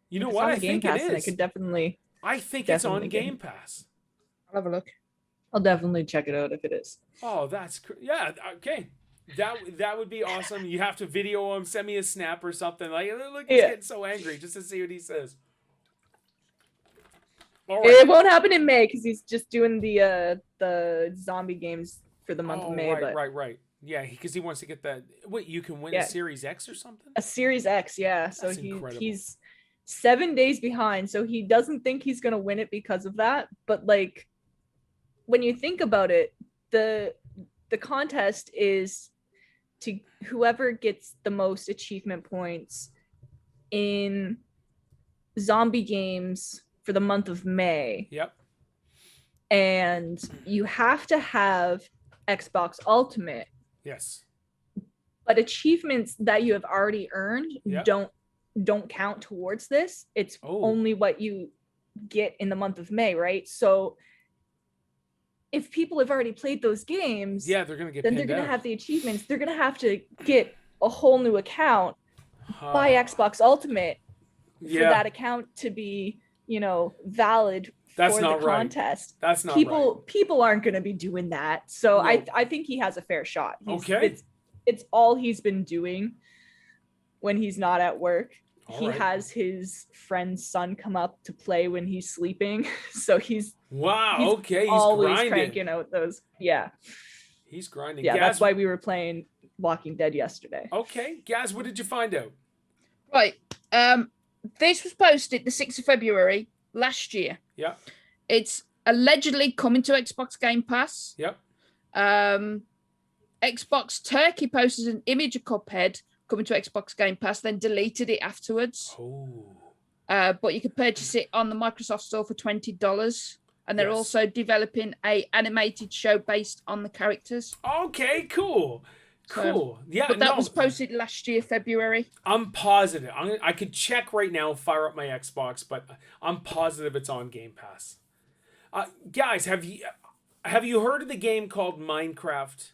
[SPEAKER 1] You know
[SPEAKER 2] if
[SPEAKER 1] what?
[SPEAKER 2] I think it is. I could definitely.
[SPEAKER 1] I think it's on Game Pass.
[SPEAKER 3] I'll have a look.
[SPEAKER 2] I'll definitely check it out if it is.
[SPEAKER 1] Oh, yeah. Okay. That would be awesome. You have to video him, send me a snap or something. Like, look, he's getting so angry just to see what he says.
[SPEAKER 2] Right. It won't happen in May because he's just doing the zombie games for the month of May.
[SPEAKER 1] Right. Yeah, because he wants to get that. Wait, you can win a Series X or something?
[SPEAKER 2] A Series X, yeah. So
[SPEAKER 1] he's
[SPEAKER 2] 7 days behind. So he doesn't think he's gonna win it because of that. But like, when you think about it, the contest is to whoever gets the most achievement points in zombie games for the month of May.
[SPEAKER 1] Yep.
[SPEAKER 2] And you have to have Xbox Ultimate.
[SPEAKER 1] Yes.
[SPEAKER 2] But achievements that you have already earned don't count towards this. It's only what you get in the month of May, right? So if people have already played those games,
[SPEAKER 1] they're gonna get.
[SPEAKER 2] Then they're gonna have the achievements. They're gonna have to get a whole new account, buy Xbox Ultimate for that account to be, valid for the contest.
[SPEAKER 1] That's not
[SPEAKER 2] right. People aren't gonna be doing that. So no. I think he has a fair shot.
[SPEAKER 1] Okay.
[SPEAKER 2] It's all he's been doing when he's not at work. he has his friend's son come up to play when he's sleeping. So he's always
[SPEAKER 1] grinding.
[SPEAKER 2] cranking out those. Yeah.
[SPEAKER 1] He's grinding.
[SPEAKER 2] Yeah,
[SPEAKER 1] Gaz,
[SPEAKER 2] that's why we were playing Walking Dead yesterday.
[SPEAKER 1] Okay. Gaz, what did you find out?
[SPEAKER 3] Right. This was posted the 6th of February last year.
[SPEAKER 1] Yeah.
[SPEAKER 3] It's allegedly coming to Xbox Game Pass.
[SPEAKER 1] Yep.
[SPEAKER 3] Xbox Turkey posted an image of Cuphead coming to Xbox Game Pass, then deleted it afterwards.
[SPEAKER 1] Oh.
[SPEAKER 3] But you can purchase it on the Microsoft Store for $20. And they're also developing a animated show based on the characters.
[SPEAKER 1] Okay, cool. Cool. Yeah,
[SPEAKER 3] but that was posted last year, February.
[SPEAKER 1] I'm positive. I could check right now, fire up my Xbox, but I'm positive it's on Game Pass. Guys, have you heard of the game called Minecraft?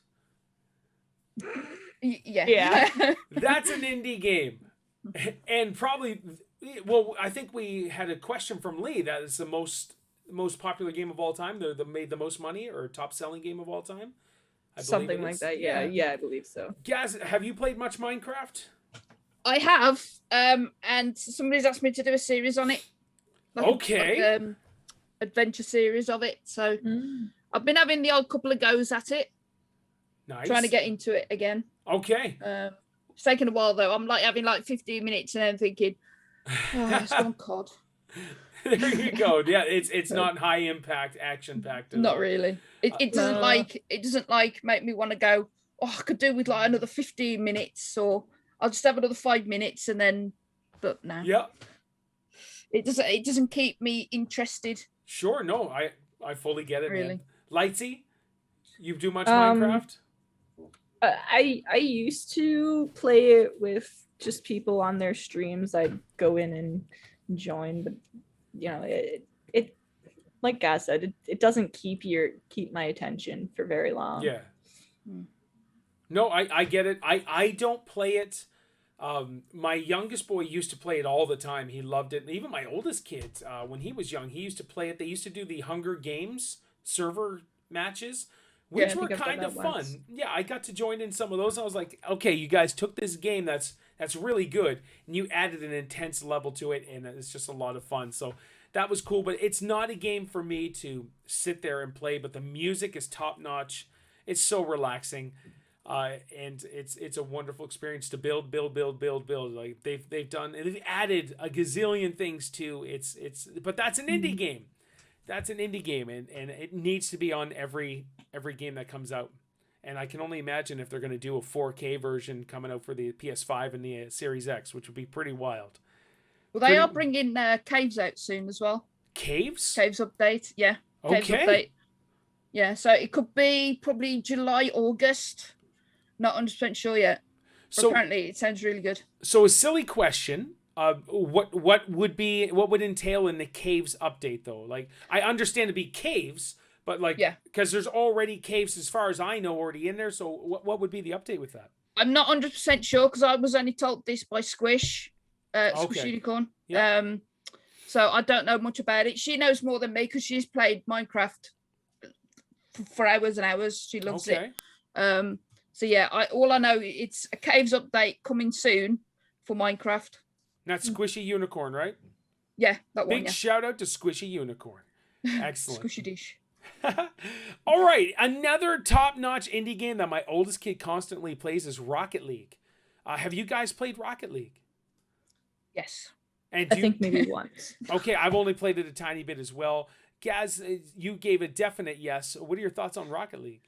[SPEAKER 3] Yeah.
[SPEAKER 1] That's an indie game. And probably, well, I think we had a question from Lee that is the most popular game of all time, the made the most money or top selling game of all time.
[SPEAKER 2] Something like that. Yeah, I believe so.
[SPEAKER 1] Gaz, have you played much Minecraft?
[SPEAKER 3] I have, and somebody's asked me to do a series on it. Adventure series of it. So I've been having the odd couple of goes at it.
[SPEAKER 1] Nice.
[SPEAKER 3] Trying to get into it again.
[SPEAKER 1] Okay.
[SPEAKER 3] It's taken a while though. I'm like having like 15 minutes and then thinking, oh, it's gone COD.
[SPEAKER 1] There you go. Yeah, it's not high impact, action packed.
[SPEAKER 3] Not really. It doesn't make me want to go, oh, I could do with like another 15 minutes, or I'll just have another 5 minutes and then, but no.
[SPEAKER 1] Yeah.
[SPEAKER 3] It doesn't keep me interested.
[SPEAKER 1] Sure, no, I fully get it.
[SPEAKER 3] Really.
[SPEAKER 1] Lightsy, you do much Minecraft?
[SPEAKER 2] I used to play it with just people on their streams. I'd go in and join, but you know, it like Gaz said, it doesn't keep my attention for very long.
[SPEAKER 1] Yeah. No, I get it. I don't play it. My youngest boy used to play it all the time. He loved it. And even my oldest kid, when he was young, he used to play it. They used to do the Hunger Games server matches, which were kind of fun. Yeah, I got to join in some of those. I was like, okay, you guys took this game that's really good, and you added an intense level to it, and it's just a lot of fun. So that was cool, but it's not a game for me to sit there and play, but the music is top notch. It's so relaxing. And it's a wonderful experience to build. Like they've added a gazillion things to but that's an indie game. That's an indie game, and it needs to be on every game that comes out. And I can only imagine if they're going to do a 4K version coming out for the PS5 and the Series X, which would be pretty wild.
[SPEAKER 3] Well, they are bringing Caves out soon as well.
[SPEAKER 1] Caves?
[SPEAKER 3] Caves update, yeah. Caves update. Yeah, so it could be probably July, August. Not 100% sure yet. But so apparently, it sounds really good.
[SPEAKER 1] So a silly question. What would entail in the Caves update though? Like, I understand it'd be caves, but like, because there's already caves as far as I know already in there. So what would be the update with that?
[SPEAKER 3] I'm not 100% sure because I was only told this by Squish Unicorn. Yeah. So I don't know much about it. She knows more than me because she's played Minecraft for hours and hours. She loves it. So yeah, all I know it's a Caves update coming soon for Minecraft.
[SPEAKER 1] That's Squishy Unicorn, right?
[SPEAKER 3] Yeah, that one.
[SPEAKER 1] Big shout out to Squishy Unicorn. Excellent.
[SPEAKER 3] Squishy dish.
[SPEAKER 1] All right, another top-notch indie game that my oldest kid constantly plays is Rocket League. Have you guys played Rocket League?
[SPEAKER 3] Yes.
[SPEAKER 2] And I think maybe once.
[SPEAKER 1] Okay, I've only played it a tiny bit as well. Gaz, you gave a definite yes. What are your thoughts on Rocket League?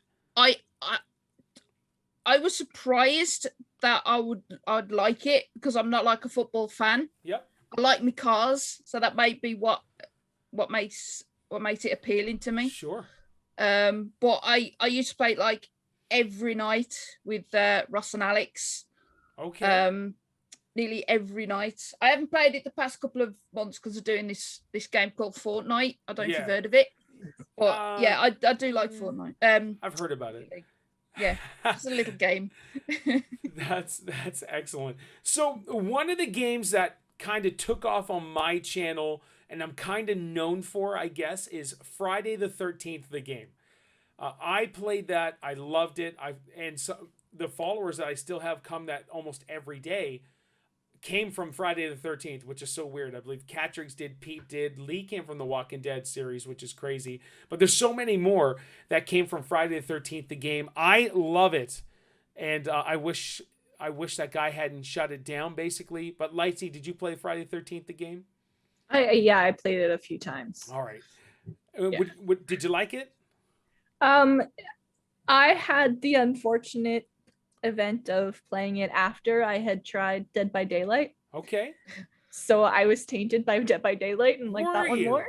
[SPEAKER 3] I was surprised that I'd like it because I'm not like a football fan.
[SPEAKER 1] Yep.
[SPEAKER 3] I like my cars, so that might be what makes it appealing to me.
[SPEAKER 1] Sure.
[SPEAKER 3] But I used to play it like every night with Ross and Alex.
[SPEAKER 1] Okay.
[SPEAKER 3] Nearly every night. I haven't played it the past couple of months because of doing this game called Fortnite. I don't know if you've heard of it. But yeah, I do like Fortnite.
[SPEAKER 1] I've heard about it.
[SPEAKER 3] Yeah, it's a little game.
[SPEAKER 1] That's excellent. So one of the games that kind of took off on my channel and I'm kind of known for, I guess, is Friday the 13th, the game. I played that. I loved it. And so the followers that I still have come that almost every day came from Friday the 13th, which is so weird. I believe Catrix did, Pete did, Lee came from the Walking Dead series, which is crazy. But there's so many more that came from Friday the 13th, the game. I love it, and I wish that guy hadn't shut it down, basically. But Lightsy, did you play Friday the 13th, the game?
[SPEAKER 2] I played it a few times.
[SPEAKER 1] All right.
[SPEAKER 2] Yeah.
[SPEAKER 1] Did you like it?
[SPEAKER 2] I had the unfortunate event of playing it after I had tried Dead by Daylight.
[SPEAKER 1] Okay.
[SPEAKER 2] So I was tainted by Dead by Daylight and like that one more.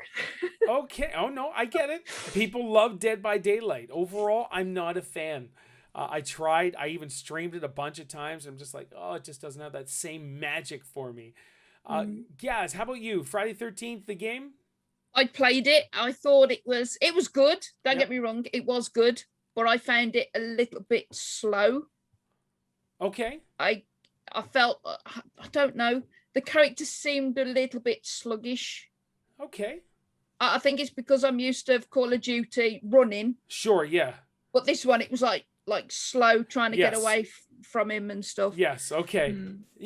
[SPEAKER 1] Okay. Oh no, I get it. People love Dead by Daylight. Overall, I'm not a fan. I tried. I even streamed it a bunch of times. I'm just like, oh, it just doesn't have that same magic for me. Gaz, how about you? Friday 13th, the game?
[SPEAKER 3] I played it. I thought it was good. Don't get me wrong. It was good, but I found it a little bit slow.
[SPEAKER 1] Okay.
[SPEAKER 3] I felt, I don't know, the characters seemed a little bit sluggish.
[SPEAKER 1] Okay.
[SPEAKER 3] I think it's because I'm used to Call of Duty running.
[SPEAKER 1] Sure, yeah.
[SPEAKER 3] But this one, it was like slow, trying to get away from him and stuff.
[SPEAKER 1] Yes, okay.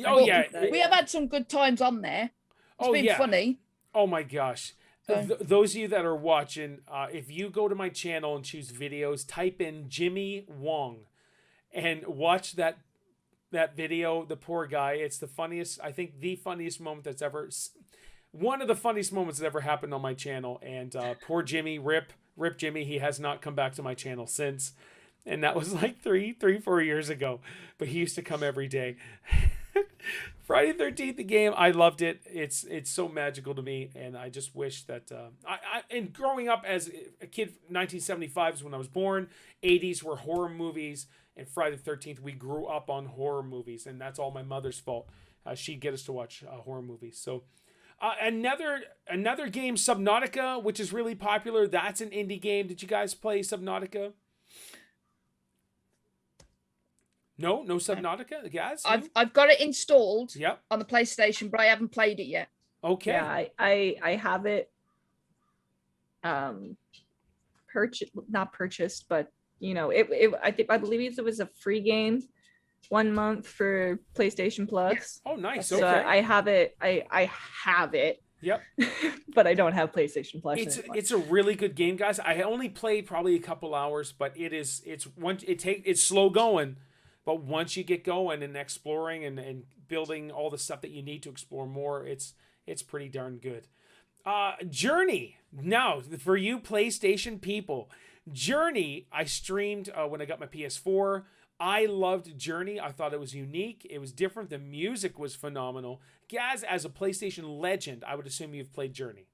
[SPEAKER 3] Oh, yeah. We have had some good times on there. It's been funny.
[SPEAKER 1] Oh my gosh. Those of you that are watching, if you go to my channel and choose videos, type in Jimmy Wong and watch that video. The poor guy, it's the funniest, I think the funniest moment that's ever, one of the funniest moments that ever happened on my channel. And poor Jimmy, rip Jimmy, he has not come back to my channel since, and that was like 4 years ago, but he used to come every day. Friday 13th, the game, I loved it. It's so magical to me, and I just wish that and growing up as a kid, 1975 is when I was born. 80s were horror movies, and Friday the 13th, we grew up on horror movies, and that's all my mother's fault. She'd get us to watch horror movies. So another game, Subnautica, which is really popular. That's an indie game. Did you guys play Subnautica? No Subnautica, guys.
[SPEAKER 3] I've got it installed.
[SPEAKER 1] Yep.
[SPEAKER 3] On the PlayStation, but I haven't played it yet.
[SPEAKER 1] Okay.
[SPEAKER 2] Yeah, I have it. Not purchased, but you know, I believe it was a free game, 1 month for PlayStation Plus.
[SPEAKER 1] Oh, nice.
[SPEAKER 2] So
[SPEAKER 1] Okay.
[SPEAKER 2] I have it. I have it.
[SPEAKER 1] Yep.
[SPEAKER 2] But I don't have PlayStation Plus.
[SPEAKER 1] It's a really good game, guys. I only played probably a couple hours, but it's slow going. But once you get going and exploring and building all the stuff that you need to explore more, it's pretty darn good. Journey. Now, for you PlayStation people, Journey, I streamed when I got my PS4. I loved Journey. I thought it was unique. It was different. The music was phenomenal. Gaz, as a PlayStation legend, I would assume you've played Journey.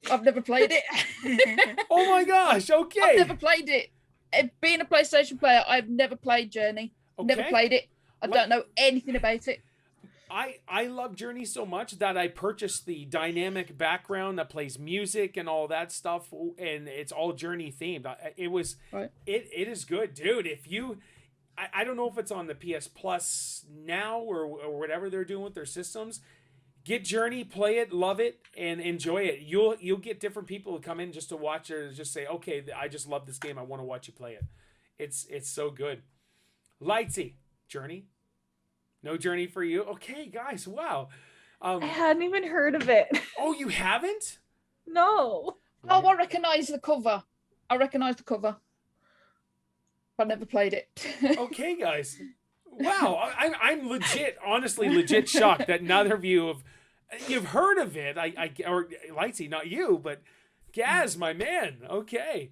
[SPEAKER 3] I've never played it.
[SPEAKER 1] Oh my gosh, okay.
[SPEAKER 3] I've never played it. Being a PlayStation player, I've never played Journey. Okay. Never played it. I don't know anything about it.
[SPEAKER 1] I love Journey so much that I purchased the dynamic background that plays music and all that stuff, and it's all Journey themed. It is good, dude. If you, I don't know if it's on the PS Plus now or whatever they're doing with their systems. Get Journey, play it, love it, and enjoy it. You'll get different people to come in just to watch it and just say, okay, I just love this game. I want to watch you play it. It's so good. Lightsy, Journey. No Journey for you? Okay, guys, wow.
[SPEAKER 2] I hadn't even heard of it.
[SPEAKER 1] Oh, you haven't?
[SPEAKER 2] No.
[SPEAKER 3] Oh, I recognise the cover. But I never played it.
[SPEAKER 1] Okay, guys. Wow, I'm honestly legit shocked that neither of you you've heard of it. Or Lightsy, not you, but Gaz, my man. Okay.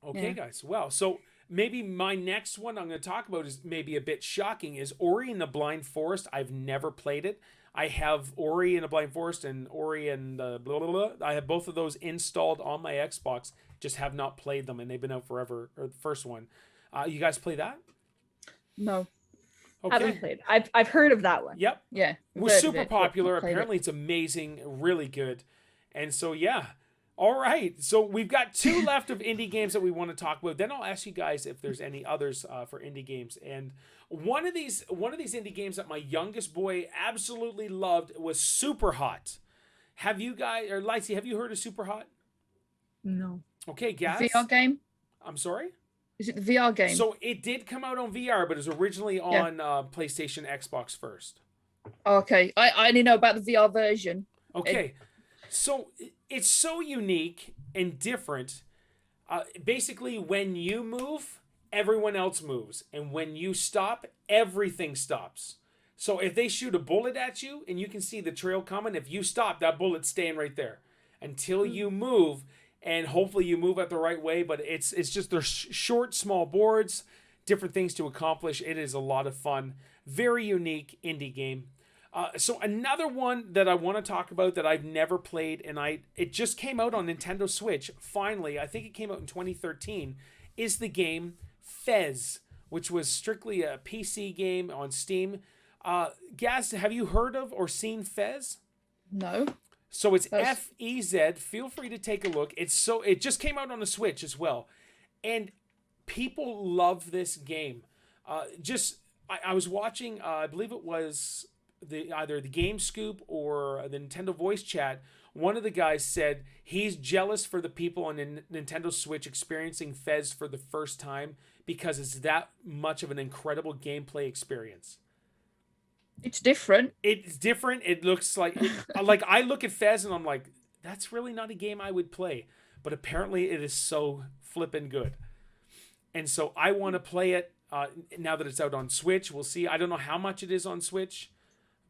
[SPEAKER 1] Okay, guys. Well, so maybe my next one I'm going to talk about is maybe a bit shocking, is Ori and the Blind Forest. I've never played it. I have Ori and the Blind Forest and Ori and the blah, blah, blah. I have both of those installed on my Xbox, just have not played them, and they've been out forever, or the first one. You guys play that?
[SPEAKER 3] No.
[SPEAKER 2] Okay. I haven't played. I've heard of that one.
[SPEAKER 1] Yep.
[SPEAKER 3] Yeah.
[SPEAKER 1] It was super popular. Apparently it's amazing, really good. And so, yeah. All right. So we've got 2 left of indie games that we want to talk about. Then I'll ask you guys if there's any others for indie games. And one of these indie games that my youngest boy absolutely loved was Super Hot. Have you guys, or Lightsy, have you heard of Super Hot?
[SPEAKER 2] No.
[SPEAKER 1] Okay, Gaz.
[SPEAKER 3] VR game?
[SPEAKER 1] I'm sorry?
[SPEAKER 3] Is it the VR game?
[SPEAKER 1] So it did come out on VR, but it was originally on PlayStation, Xbox first.
[SPEAKER 3] Okay, I only know about the VR version.
[SPEAKER 1] Okay, so it's so unique and different. Basically, when you move, everyone else moves, and when you stop, everything stops. So if they shoot a bullet at you and you can see the trail coming, if you stop, that bullet's staying right there until you move. And hopefully you move it the right way, but it's just they're short, small boards, different things to accomplish. It is a lot of fun. Very unique indie game. So another one that I want to talk about that I've never played, and it just came out on Nintendo Switch, finally. I think it came out in 2013, is the game Fez, which was strictly a PC game on Steam. Gaz, have you heard of or seen Fez?
[SPEAKER 3] No.
[SPEAKER 1] So it's F-E-Z. Feel free to take a look. It just came out on the Switch as well. And people love this game. I was watching, I believe it was either the Game Scoop or the Nintendo Voice Chat. One of the guys said he's jealous for the people on Nintendo Switch experiencing Fez for the first time because it's that much of an incredible gameplay experience.
[SPEAKER 3] It's different.
[SPEAKER 1] It's different. It looks like I look at Fez and I'm like, that's really not a game I would play. But apparently it is so flippin' good. And so I want to play it now that it's out on Switch. We'll see. I don't know how much it is on Switch.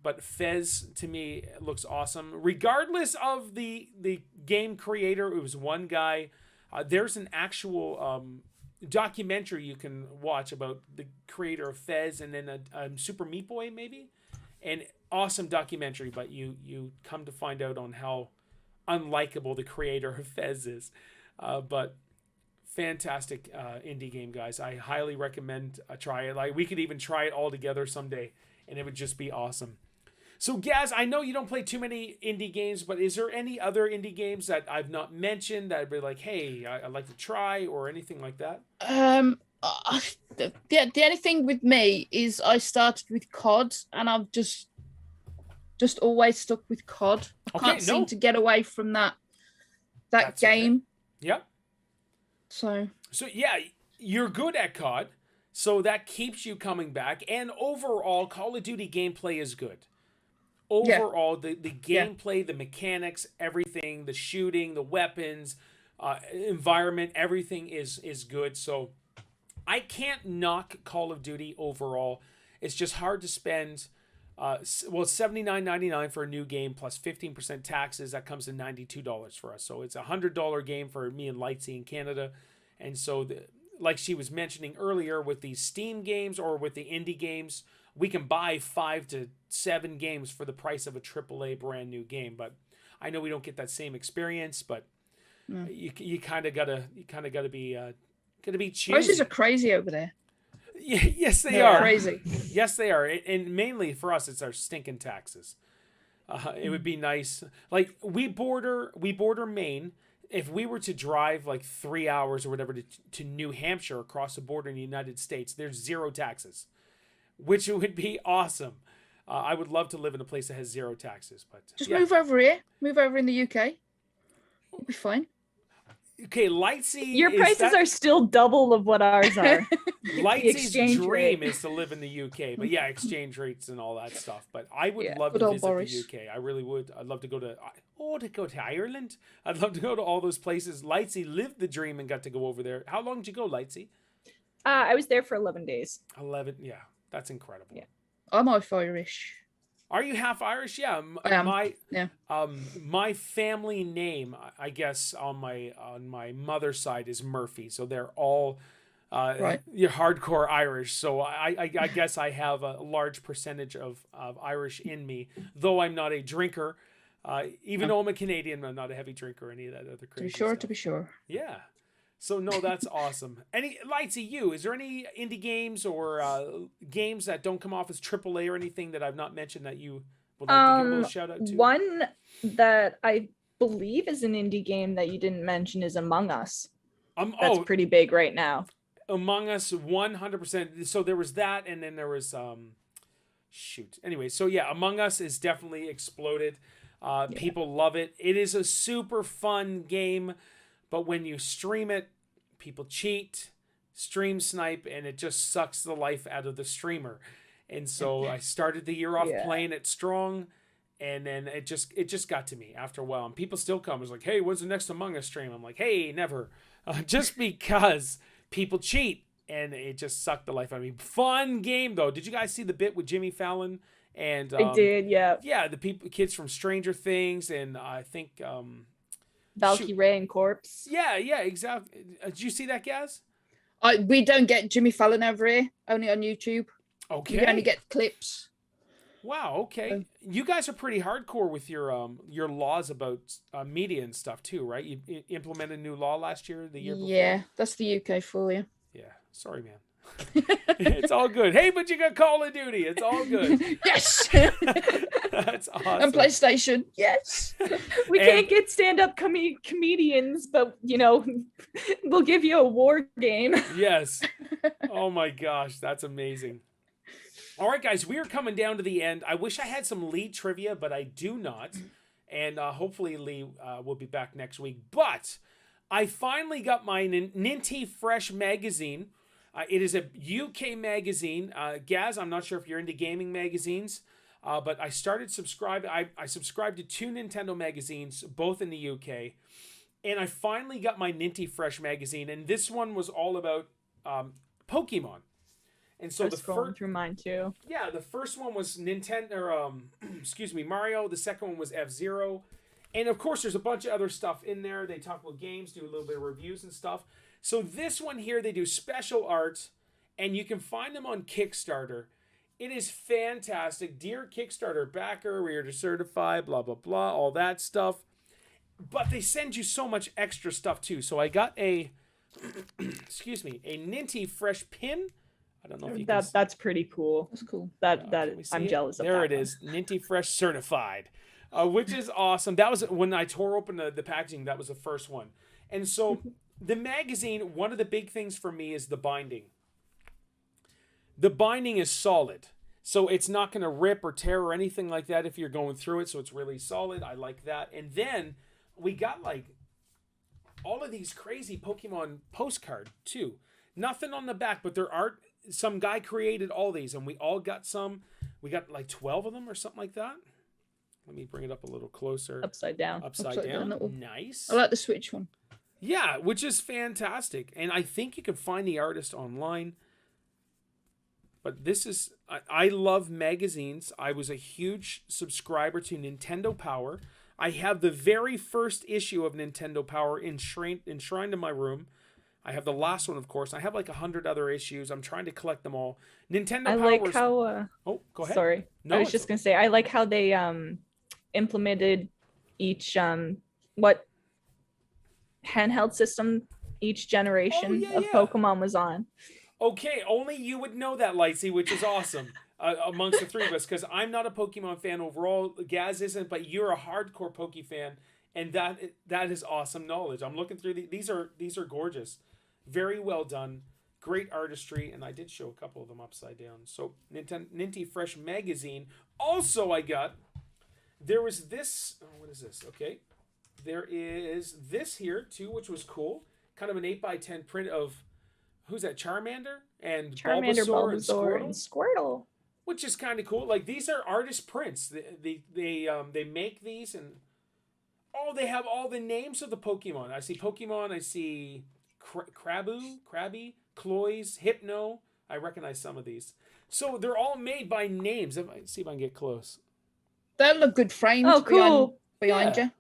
[SPEAKER 1] But Fez, to me, looks awesome. Regardless of the game creator, it was one guy. There's an actual documentary you can watch about the creator of Fez and then a Super Meat Boy, maybe? An awesome documentary, but you come to find out on how unlikable the creator of Fez is. But fantastic indie game, guys. I highly recommend try it. Like, we could even try it all together someday, and it would just be awesome. So, Gaz, I know you don't play too many indie games, but is there any other indie games that I've not mentioned that I'd be like, hey, I'd like to try, or anything like that?
[SPEAKER 3] The only thing with me is I started with COD, and I've just always stuck with COD. I can't seem to get away from that game.
[SPEAKER 1] Okay. Yep.
[SPEAKER 3] So
[SPEAKER 1] yeah, you're good at COD, so that keeps you coming back. And overall, Call of Duty gameplay is good. Overall, the gameplay, the mechanics, everything, the shooting, the weapons, environment, everything is good. So I can't knock Call of Duty overall. It's just hard to spend. It's $79.99 for a new game plus 15% taxes. That comes to $92 for us. So it's a $100 game for me and Lightsy in Canada. And so, like she was mentioning earlier, with these Steam games or with the indie games, we can buy 5 to 7 games for the price of a AAA brand new game. But I know we don't get that same experience. But you kind of gotta be choosy.
[SPEAKER 3] Prices are crazy over there.
[SPEAKER 1] Yes, they are
[SPEAKER 3] crazy.
[SPEAKER 1] Yes, they are, and mainly for us, it's our stinking taxes. It would be nice, like we border Maine. If we were to drive like 3 hours or whatever to New Hampshire across the border in the United States, there's 0 taxes, which would be awesome. I would love to live in a place that has 0 taxes, but
[SPEAKER 3] just move over here. Move over in the UK. It'll be fine.
[SPEAKER 1] Okay, Lightsy.
[SPEAKER 2] Your prices are still double of what ours are.
[SPEAKER 1] Lightsy's dream is to live in the UK, but yeah, exchange rates and all that stuff. But I would love to visit the UK. I really would. I'd love to go to Ireland. I'd love to go to all those places. Lightsy lived the dream and got to go over there. How long did you go, Lightsy?
[SPEAKER 2] I was there for 11 days.
[SPEAKER 1] 11, yeah, that's incredible.
[SPEAKER 2] Yeah,
[SPEAKER 3] I'm half Irish.
[SPEAKER 1] Are you half Irish? Yeah.
[SPEAKER 3] I am.
[SPEAKER 1] My family name, I guess, on my mother's side is Murphy. So they're all you're hardcore Irish. So I guess I have a large percentage of Irish in me, though I'm not a drinker. Even though I'm a Canadian, I'm not a heavy drinker or any of that other crazy stuff.
[SPEAKER 3] To be sure.
[SPEAKER 1] Yeah. So no, that's awesome. Lightsy, is there any indie games or games that don't come off as AAA or anything that I've not mentioned that you would like to give a little shout out to?
[SPEAKER 2] One that I believe is an indie game that you didn't mention is Among Us. That's pretty big right now.
[SPEAKER 1] Among Us, 100%. So there was that, and then there was Anyway, so yeah, Among Us is definitely exploded. People love it. It is a super fun game. But when you stream it, people cheat. stream snipe, and it just sucks the life out of the streamer. And so I started the year off playing it strong, and then it just got to me after a while. And people still come. It's like, hey, when's the next Among Us stream? I'm like, hey, never. Just because people cheat, and it just sucked the life out of me. Fun game, though. Did you guys see the bit with Jimmy Fallon? And
[SPEAKER 2] I did, yeah.
[SPEAKER 1] Yeah, the kids from Stranger Things, and I think
[SPEAKER 2] Valkyrie and Corpse.
[SPEAKER 1] Yeah, exactly. Did you see that, Gaz?
[SPEAKER 3] We don't get Jimmy Fallon over here, only on YouTube.
[SPEAKER 1] Okay.
[SPEAKER 3] We only get clips.
[SPEAKER 1] Wow, okay. You guys are pretty hardcore with your laws about media and stuff too, right? You implemented a new law last year, the year before?
[SPEAKER 3] Yeah, that's the UK for you.
[SPEAKER 1] Yeah, sorry, man. It's all good. Hey, but you got Call of Duty. It's all good.
[SPEAKER 3] Yes.
[SPEAKER 1] That's awesome.
[SPEAKER 3] And PlayStation. Yes.
[SPEAKER 2] We can't get stand-up comedians, but we'll give you a war game.
[SPEAKER 1] Yes. Oh my gosh, that's amazing. All right, guys, we are coming down to the end. I wish I had some Lee trivia, but I do not. And hopefully Lee will be back next week. But I finally got my Ninty Fresh Magazine. It is a UK magazine. Gaz, I'm not sure if you're into gaming magazines, but I started subscribing. I subscribed to 2 Nintendo magazines, both in the UK. And I finally got my Ninty Fresh Magazine. And this one was all about Pokemon. And so
[SPEAKER 2] I was scrolling through mine too.
[SPEAKER 1] Yeah, the first one was Mario. The second one was F-Zero. And of course, there's a bunch of other stuff in there. They talk about games, do a little bit of reviews and stuff. So this one here, they do special art, and you can find them on Kickstarter. It is fantastic. Dear Kickstarter backer, we are to certify, blah, blah, blah, all that stuff. But they send you so much extra stuff too. So I got a, a Ninty Fresh pin. I don't know if you can...
[SPEAKER 2] That's pretty cool.
[SPEAKER 3] That's cool.
[SPEAKER 2] I'm jealous of that.
[SPEAKER 1] There it is. Ninty Fresh certified, which is awesome. That was when I tore open the packaging. That was the first one. And so the magazine, one of the big things for me is the binding. The binding is solid. So it's not going to rip or tear or anything like that if you're going through it. So it's really solid. I like that. And then we got like all of these crazy Pokemon postcard too. Nothing on the back, but there are... Some guy created all these, and we all got some. We got like 12 of them or something like that. Let me bring it up a little closer.
[SPEAKER 2] Upside down.
[SPEAKER 1] Upside down. Nice.
[SPEAKER 3] I like the Switch one.
[SPEAKER 1] Yeah, which is fantastic. And I think you can find the artist online. But this is... I love magazines. I was a huge subscriber to Nintendo Power. I have the very first issue of Nintendo Power enshrined in my room. I have the last one, of course. I have like 100 other issues. I'm trying to collect them all. Nintendo Power.
[SPEAKER 2] I like how...
[SPEAKER 1] Oh, go ahead.
[SPEAKER 2] Sorry. No, I was just going to say, I like how they implemented each what handheld system each generation of Pokemon was on.
[SPEAKER 1] Okay, only you would know that, Lightsy, which is awesome amongst the three of us, because I'm not a Pokemon fan overall. Gaz isn't, but you're a hardcore Poke fan, and that is awesome knowledge. I'm looking through these are gorgeous. Very well done. Great artistry, and I did show a couple of them upside down. So, Ninty Fresh Magazine. Also, there was this... Oh, what is this? Okay. There is this here, too, which was cool. Kind of an 8x10 print of... Who's that? Charmander? And
[SPEAKER 2] Bulbasaur, and Squirtle.
[SPEAKER 1] Which is kind of cool. Like, these are artist prints. They make these, and... Oh, they have all the names of the Pokemon. I see Pokemon, I see... Krabby, Cloyce, Hypno. I recognize some of these. So they're all made by names. Let's see if I can get close.
[SPEAKER 3] That look good framed behind you.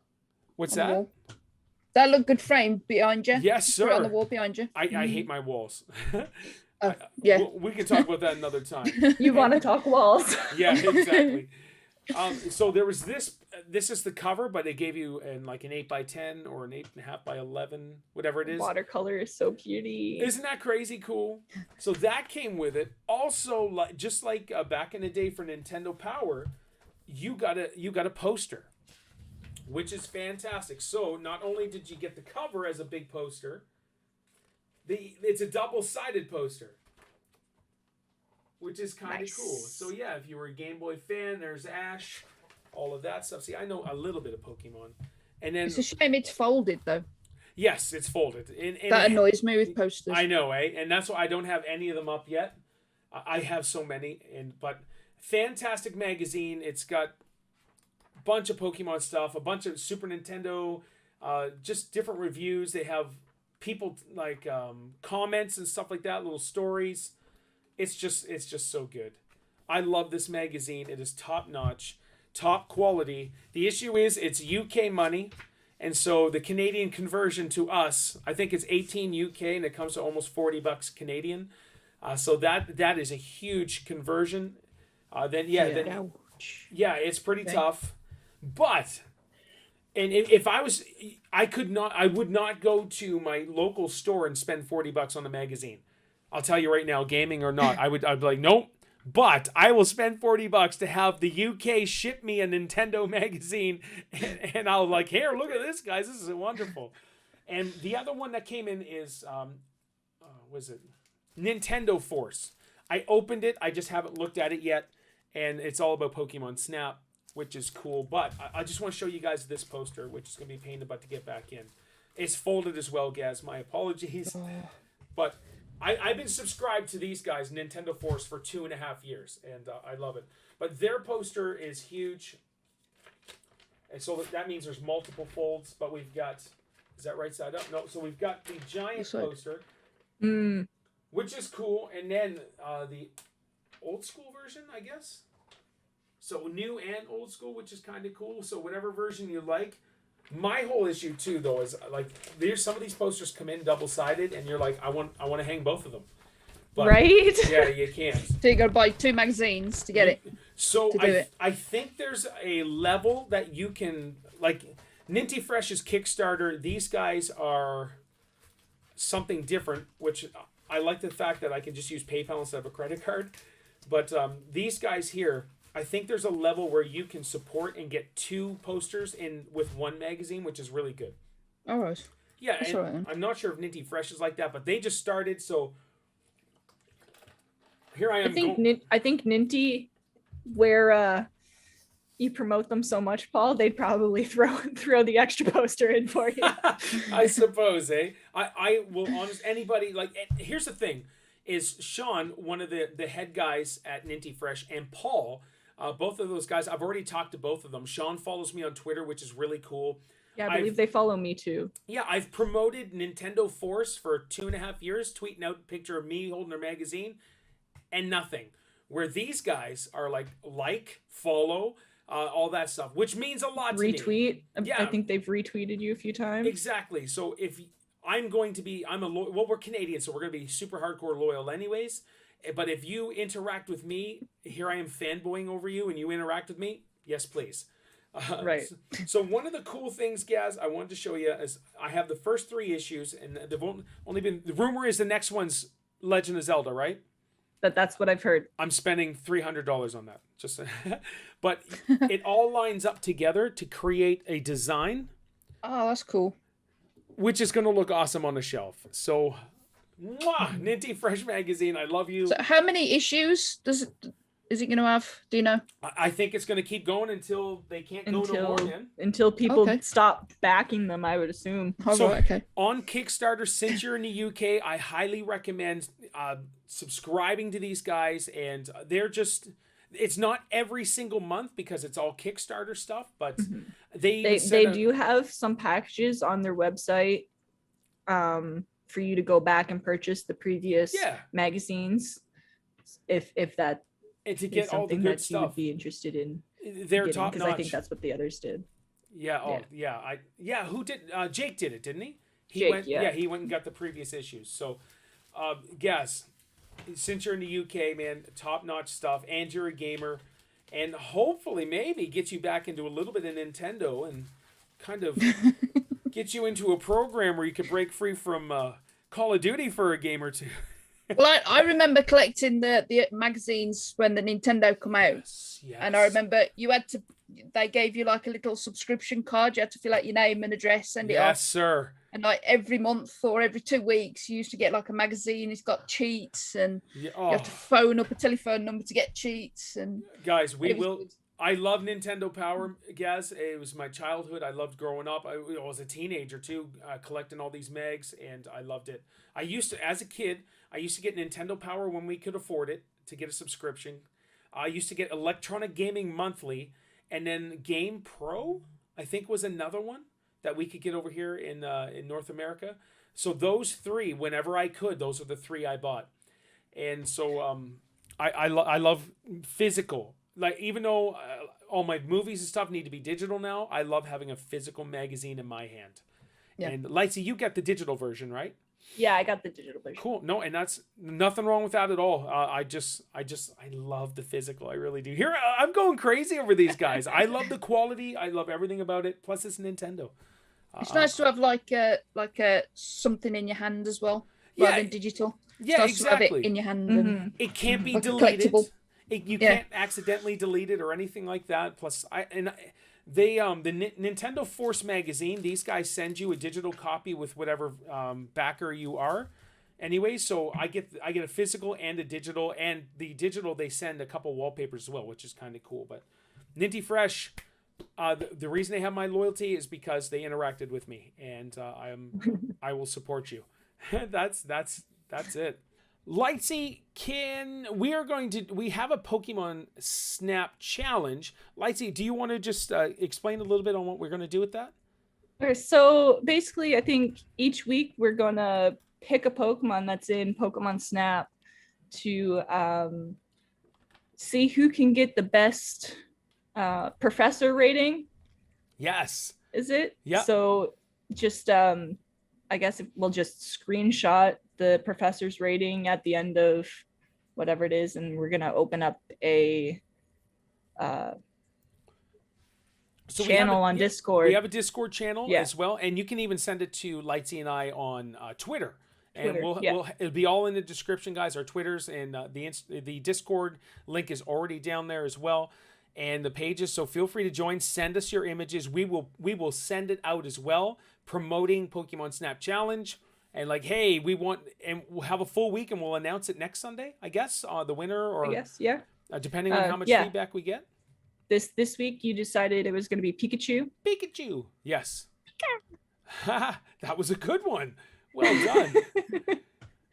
[SPEAKER 1] What's that?
[SPEAKER 3] That look good framed behind you.
[SPEAKER 1] Yes, sir.
[SPEAKER 3] Put it on the wall behind you.
[SPEAKER 1] I hate my walls.
[SPEAKER 3] Yeah.
[SPEAKER 1] We can talk about that another time.
[SPEAKER 2] You want to talk walls.
[SPEAKER 1] Yeah, exactly. So there was this. This is the cover, but it gave you an 8x10 or an 8.5x11, whatever it is.
[SPEAKER 2] Watercolor is so cutie.
[SPEAKER 1] Isn't that crazy cool? So that came with it. Also, just like back in the day for Nintendo Power, you got a poster, which is fantastic. So not only did you get the cover as a big poster, it's a double-sided poster, which is kind of cool. So yeah, if you were a Game Boy fan, there's Ash, all of that stuff. See, I know a little bit of Pokemon. And then
[SPEAKER 3] it's a shame it's folded though.
[SPEAKER 1] Yes, it's folded.
[SPEAKER 3] That annoys me with posters.
[SPEAKER 1] I know, eh? And that's why I don't have any of them up yet. I have so many, but fantastic magazine. It's got a bunch of Pokemon stuff, a bunch of Super Nintendo, just different reviews. They have people like comments and stuff like that, little stories. It's just so good. I love this magazine. It is top notch, top quality. The issue is it's UK money. And so the Canadian conversion to us, I think it's 18 UK and it comes to almost $40 Canadian. So that is a huge conversion. It's pretty tough. But if I would not go to my local store and spend $40 on the magazine. I'll tell you right now, gaming or not, I'd be like, nope. But I will spend $40 to have the UK ship me a Nintendo magazine, and I'll like, here, look at this, guys. This is wonderful. And the other one that came in is, was it Nintendo Force? I opened it. I just haven't looked at it yet, and it's all about Pokemon Snap, which is cool. But I just want to show you guys this poster, which is going to be a pain in the butt to get back in. It's folded as well, Gaz. My apologies. But I've been subscribed to these guys, Nintendo Force, for 2.5 years, and I love it. But their poster is huge, and so that means there's multiple folds. But we've got, is that right side up? No, so we've got the giant poster, which is cool, and then the old school version, I guess. So new and old school, which is kind of cool. So whatever version you like. My whole issue too, though, is like there's some of these posters come in double-sided, and you're like, I want to hang both of them. But,
[SPEAKER 2] right?
[SPEAKER 1] Yeah, you can't.
[SPEAKER 3] So you got to buy 2 magazines to get it.
[SPEAKER 1] So I think there's a level that you can, like Ninty Fresh's Kickstarter. These guys are something different, which I like the fact that I can just use PayPal instead of a credit card. But these guys here, I think there's a level where you can support and get 2 posters in with 1 magazine, which is really good.
[SPEAKER 3] All right.
[SPEAKER 1] Yeah, and I'm not sure if Ninty Fresh is like that, but they just started, so here I am.
[SPEAKER 2] I think Ninty, where you promote them so much, Paul, they'd probably throw the extra poster in for you.
[SPEAKER 1] I suppose, eh? I will honest anybody like. Here's the thing: is Sean, one of the head guys at Ninty Fresh, and Paul. Both of those guys, I've already talked to both of them. Sean follows me on Twitter, which is really cool.
[SPEAKER 2] Yeah, I believe they follow me too.
[SPEAKER 1] Yeah, I've promoted Nintendo Force for 2.5 years, tweeting out a picture of me holding their magazine, and nothing. Where these guys are like, follow, all that stuff, which means a lot to me.
[SPEAKER 2] Retweet. Yeah. I think they've retweeted you a few times.
[SPEAKER 1] Exactly. So if we're Canadian, so we're going to be super hardcore loyal anyways. But if you interact with me, here I am fanboying over you, and you interact with me, yes, please.
[SPEAKER 2] Right.
[SPEAKER 1] So one of the cool things, Gaz, I wanted to show you is I have the first 3 issues, and they've only been. The rumor is the next one's Legend of Zelda, right?
[SPEAKER 2] That's what I've heard.
[SPEAKER 1] I'm spending $300 on that. But it all lines up together to create a design.
[SPEAKER 3] Oh, that's cool.
[SPEAKER 1] Which is going to look awesome on the shelf. So. Mwah! Ninty Fresh Magazine, I love you.
[SPEAKER 3] So how many issues is it going to have? Do you know?
[SPEAKER 1] I think it's going to keep going until they can't go no more, man.
[SPEAKER 2] Until people stop backing them, I would assume.
[SPEAKER 1] On Kickstarter, since you're in the UK, I highly recommend subscribing to these guys, and they're just. It's not every single month because it's all Kickstarter stuff, but they
[SPEAKER 2] do have some packages on their website. For you to go back and purchase the previous magazines, if that
[SPEAKER 1] and to get all the good
[SPEAKER 2] that
[SPEAKER 1] stuff
[SPEAKER 2] you would be interested in.
[SPEAKER 1] They're top notch.
[SPEAKER 2] Because I think that's what the others did.
[SPEAKER 1] Who did? Jake did it, didn't he?
[SPEAKER 2] He
[SPEAKER 1] went and got the previous issues. So, guess since you're in the UK, man, top notch stuff, and you're a gamer, and hopefully maybe get you back into a little bit of Nintendo and kind of. Get you into a program where you could break free from Call of Duty for a game or 2.
[SPEAKER 3] Well, I remember collecting the magazines when the Nintendo come out. Yes. And I remember they gave you like a little subscription card. You had to fill out your name and address, send it off.
[SPEAKER 1] Yes, sir.
[SPEAKER 3] And like every month or every 2 weeks, you used to get like a magazine. It's got cheats, and you have to phone up a telephone number to get cheats. And
[SPEAKER 1] guys, I love Nintendo Power, Gaz. It was my childhood. I loved growing up. I was a teenager too, collecting all these mags, and I loved it. I used to, as a kid, I used to get Nintendo Power when we could afford it to get a subscription. I used to get Electronic Gaming Monthly, and then Game Pro, I think, was another one that we could get over here in North America. So those three, whenever I could, those are the three I bought. And so I love physical. Like, even though all my movies and stuff need to be digital now, I love having a physical magazine in my hand. Yeah. And Lightsy, you get the digital version, right?
[SPEAKER 2] Yeah, I got the digital version.
[SPEAKER 1] Cool. No, and that's nothing wrong with that at all. I love the physical. I really do. Here, I'm going crazy over these guys. I love the quality. I love everything about it. Plus, it's Nintendo.
[SPEAKER 3] It's nice to have like something in your hand as well, rather than digital.
[SPEAKER 1] Yeah,
[SPEAKER 3] it's nice
[SPEAKER 1] exactly.
[SPEAKER 3] To have it in your hand. And
[SPEAKER 1] it can't be
[SPEAKER 3] like
[SPEAKER 1] deleted. You can't accidentally delete it or anything like that. Plus, the Nintendo Force magazine, these guys send you a digital copy with whatever backer you are. Anyway, so I get a physical and a digital, and the digital they send a couple wallpapers as well, which is kind of cool. But Ninty Fresh, the reason they have my loyalty is because they interacted with me, and I will support you. That's it. Lightsy, we have a Pokemon Snap challenge. Lightsy, do you want to just explain a little bit on what we're going to do with that?
[SPEAKER 2] Okay, so basically, I think each week we're going to pick a Pokemon that's in Pokemon Snap to see who can get the best professor rating.
[SPEAKER 1] Yes.
[SPEAKER 2] Is it?
[SPEAKER 1] Yeah.
[SPEAKER 2] So just, I guess we'll just screenshot the professor's rating at the end of whatever it is, and we're going to open up a channel on Discord.
[SPEAKER 1] We have a Discord channel as well, and you can even send it to Lightsy and I on Twitter. And it'll be all in the description, guys. Our Twitters and the Discord link is already down there as well, and the pages. So feel free to join. Send us your images. We will send it out as well, promoting Pokemon Snap Challenge. And like, hey, we'll have a full week, and we'll announce it next Sunday, I guess, the winner, or
[SPEAKER 2] I guess, yeah.
[SPEAKER 1] Depending on how much feedback we get.
[SPEAKER 2] This week you decided it was going to be Pikachu.
[SPEAKER 1] Pikachu, yes. That was a good one. Well done.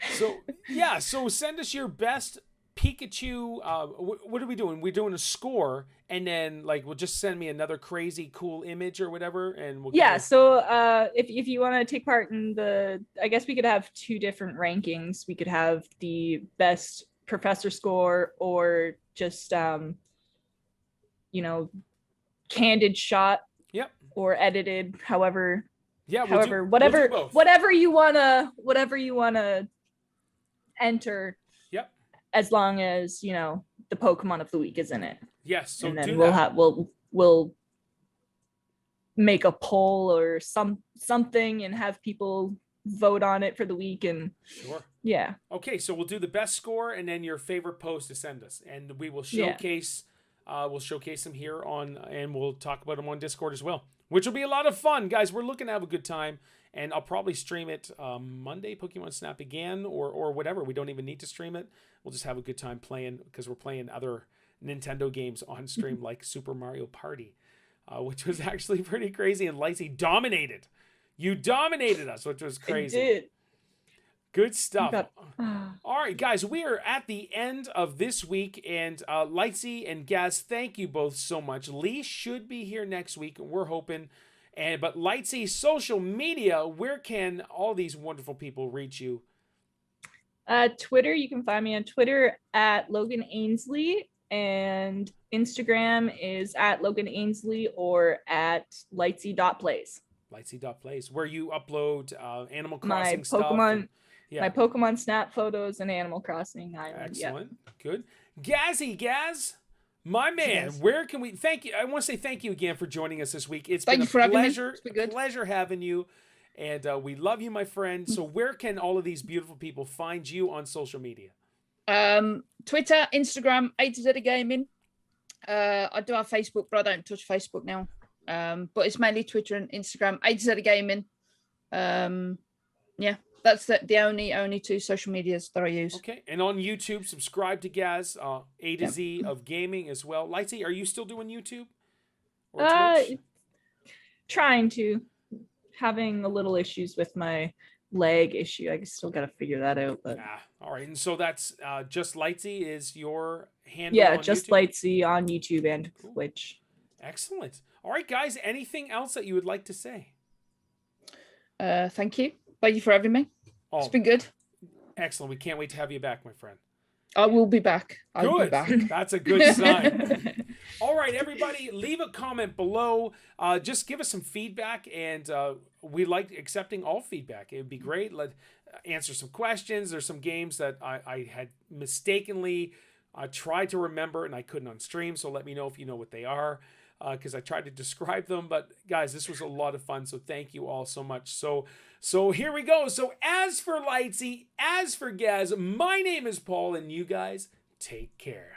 [SPEAKER 1] So send us your best Pikachu. What are we doing? We're doing a score, and then we'll just send me another crazy cool image or whatever, and we'll.
[SPEAKER 2] Yeah. So if you want to take part in I guess we could have two different rankings. We could have the best professor score, or just candid shot.
[SPEAKER 1] Yep.
[SPEAKER 2] Or edited, however.
[SPEAKER 1] Yeah.
[SPEAKER 2] Whatever you wanna enter.
[SPEAKER 1] Yep.
[SPEAKER 2] As long as the Pokemon of the week is in it.
[SPEAKER 3] Yes.
[SPEAKER 1] So
[SPEAKER 2] and then we'll make a poll or something and have people vote on it for the week. And
[SPEAKER 1] sure.
[SPEAKER 2] Yeah.
[SPEAKER 1] Okay, so we'll do the best score and then your favorite post to send us, and we will showcase. We'll showcase them here and we'll talk about them on Discord as well, which will be a lot of fun, guys. We're looking to have a good time, and I'll probably stream it Monday, Pokemon Snap again, or whatever. We don't even need to stream it. We'll just have a good time playing, because we're playing other Nintendo games on stream, like Super Mario Party, which was actually pretty crazy. And Lightsy dominated. You dominated us, which was crazy.
[SPEAKER 2] I did.
[SPEAKER 1] Good stuff. All right, guys, we are at the end of this week, and Lightsy and Gaz, thank you both so much. Lee should be here next week, and we're hoping. But Lightsy, social media, where can all these wonderful people reach you?
[SPEAKER 2] Twitter, you can find me on Twitter at Logan Ainsley, and Instagram is at Logan Ainsley or at Lightsy.plays.
[SPEAKER 1] Lightsy.plays, where you upload Animal Crossing
[SPEAKER 2] my Pokemon Snap photos and Animal Crossing Island.
[SPEAKER 1] Excellent. Good. Gaz, my man, yes. Where can we thank you? I want to say thank you again for joining us this week. It's been a pleasure having you, and we love you, my friend. So where can all of these beautiful people find you on social media?
[SPEAKER 3] Twitter, Instagram, A2Z Of Gaming. I do have Facebook, but I don't touch Facebook now. But it's mainly Twitter and Instagram, A2Z Of Gaming. That's the only two social medias that I use.
[SPEAKER 1] Okay, and on YouTube, subscribe to Gaz, A2Z of Gaming as well. Lightsy, are you still doing YouTube or Twitch?
[SPEAKER 2] Trying to. Having a little issues with my leg issue. I still got to figure that out. But
[SPEAKER 1] all right, and so that's just Lightsy is your handle.
[SPEAKER 2] Yeah,
[SPEAKER 1] on
[SPEAKER 2] just
[SPEAKER 1] YouTube?
[SPEAKER 2] Lightsy on YouTube and Twitch.
[SPEAKER 1] Excellent. All right, guys, anything else that you would like to say?
[SPEAKER 3] Thank you for having me. It's been good.
[SPEAKER 1] Excellent. We can't wait to have you back, my friend.
[SPEAKER 3] I will be back. I'll
[SPEAKER 1] Good.
[SPEAKER 3] be back.
[SPEAKER 1] That's a good sign. All right, everybody, leave a comment below. Just give us some feedback, and we like accepting all feedback. It would be great. Answer some questions. There's some games that I had mistakenly tried to remember, and I couldn't on stream, so let me know if you know what they are, because I tried to describe them. But, guys, this was a lot of fun, so thank you all so much. So here we go. So as for Lightsy, as for Gaz, my name is Paul, and you guys take care.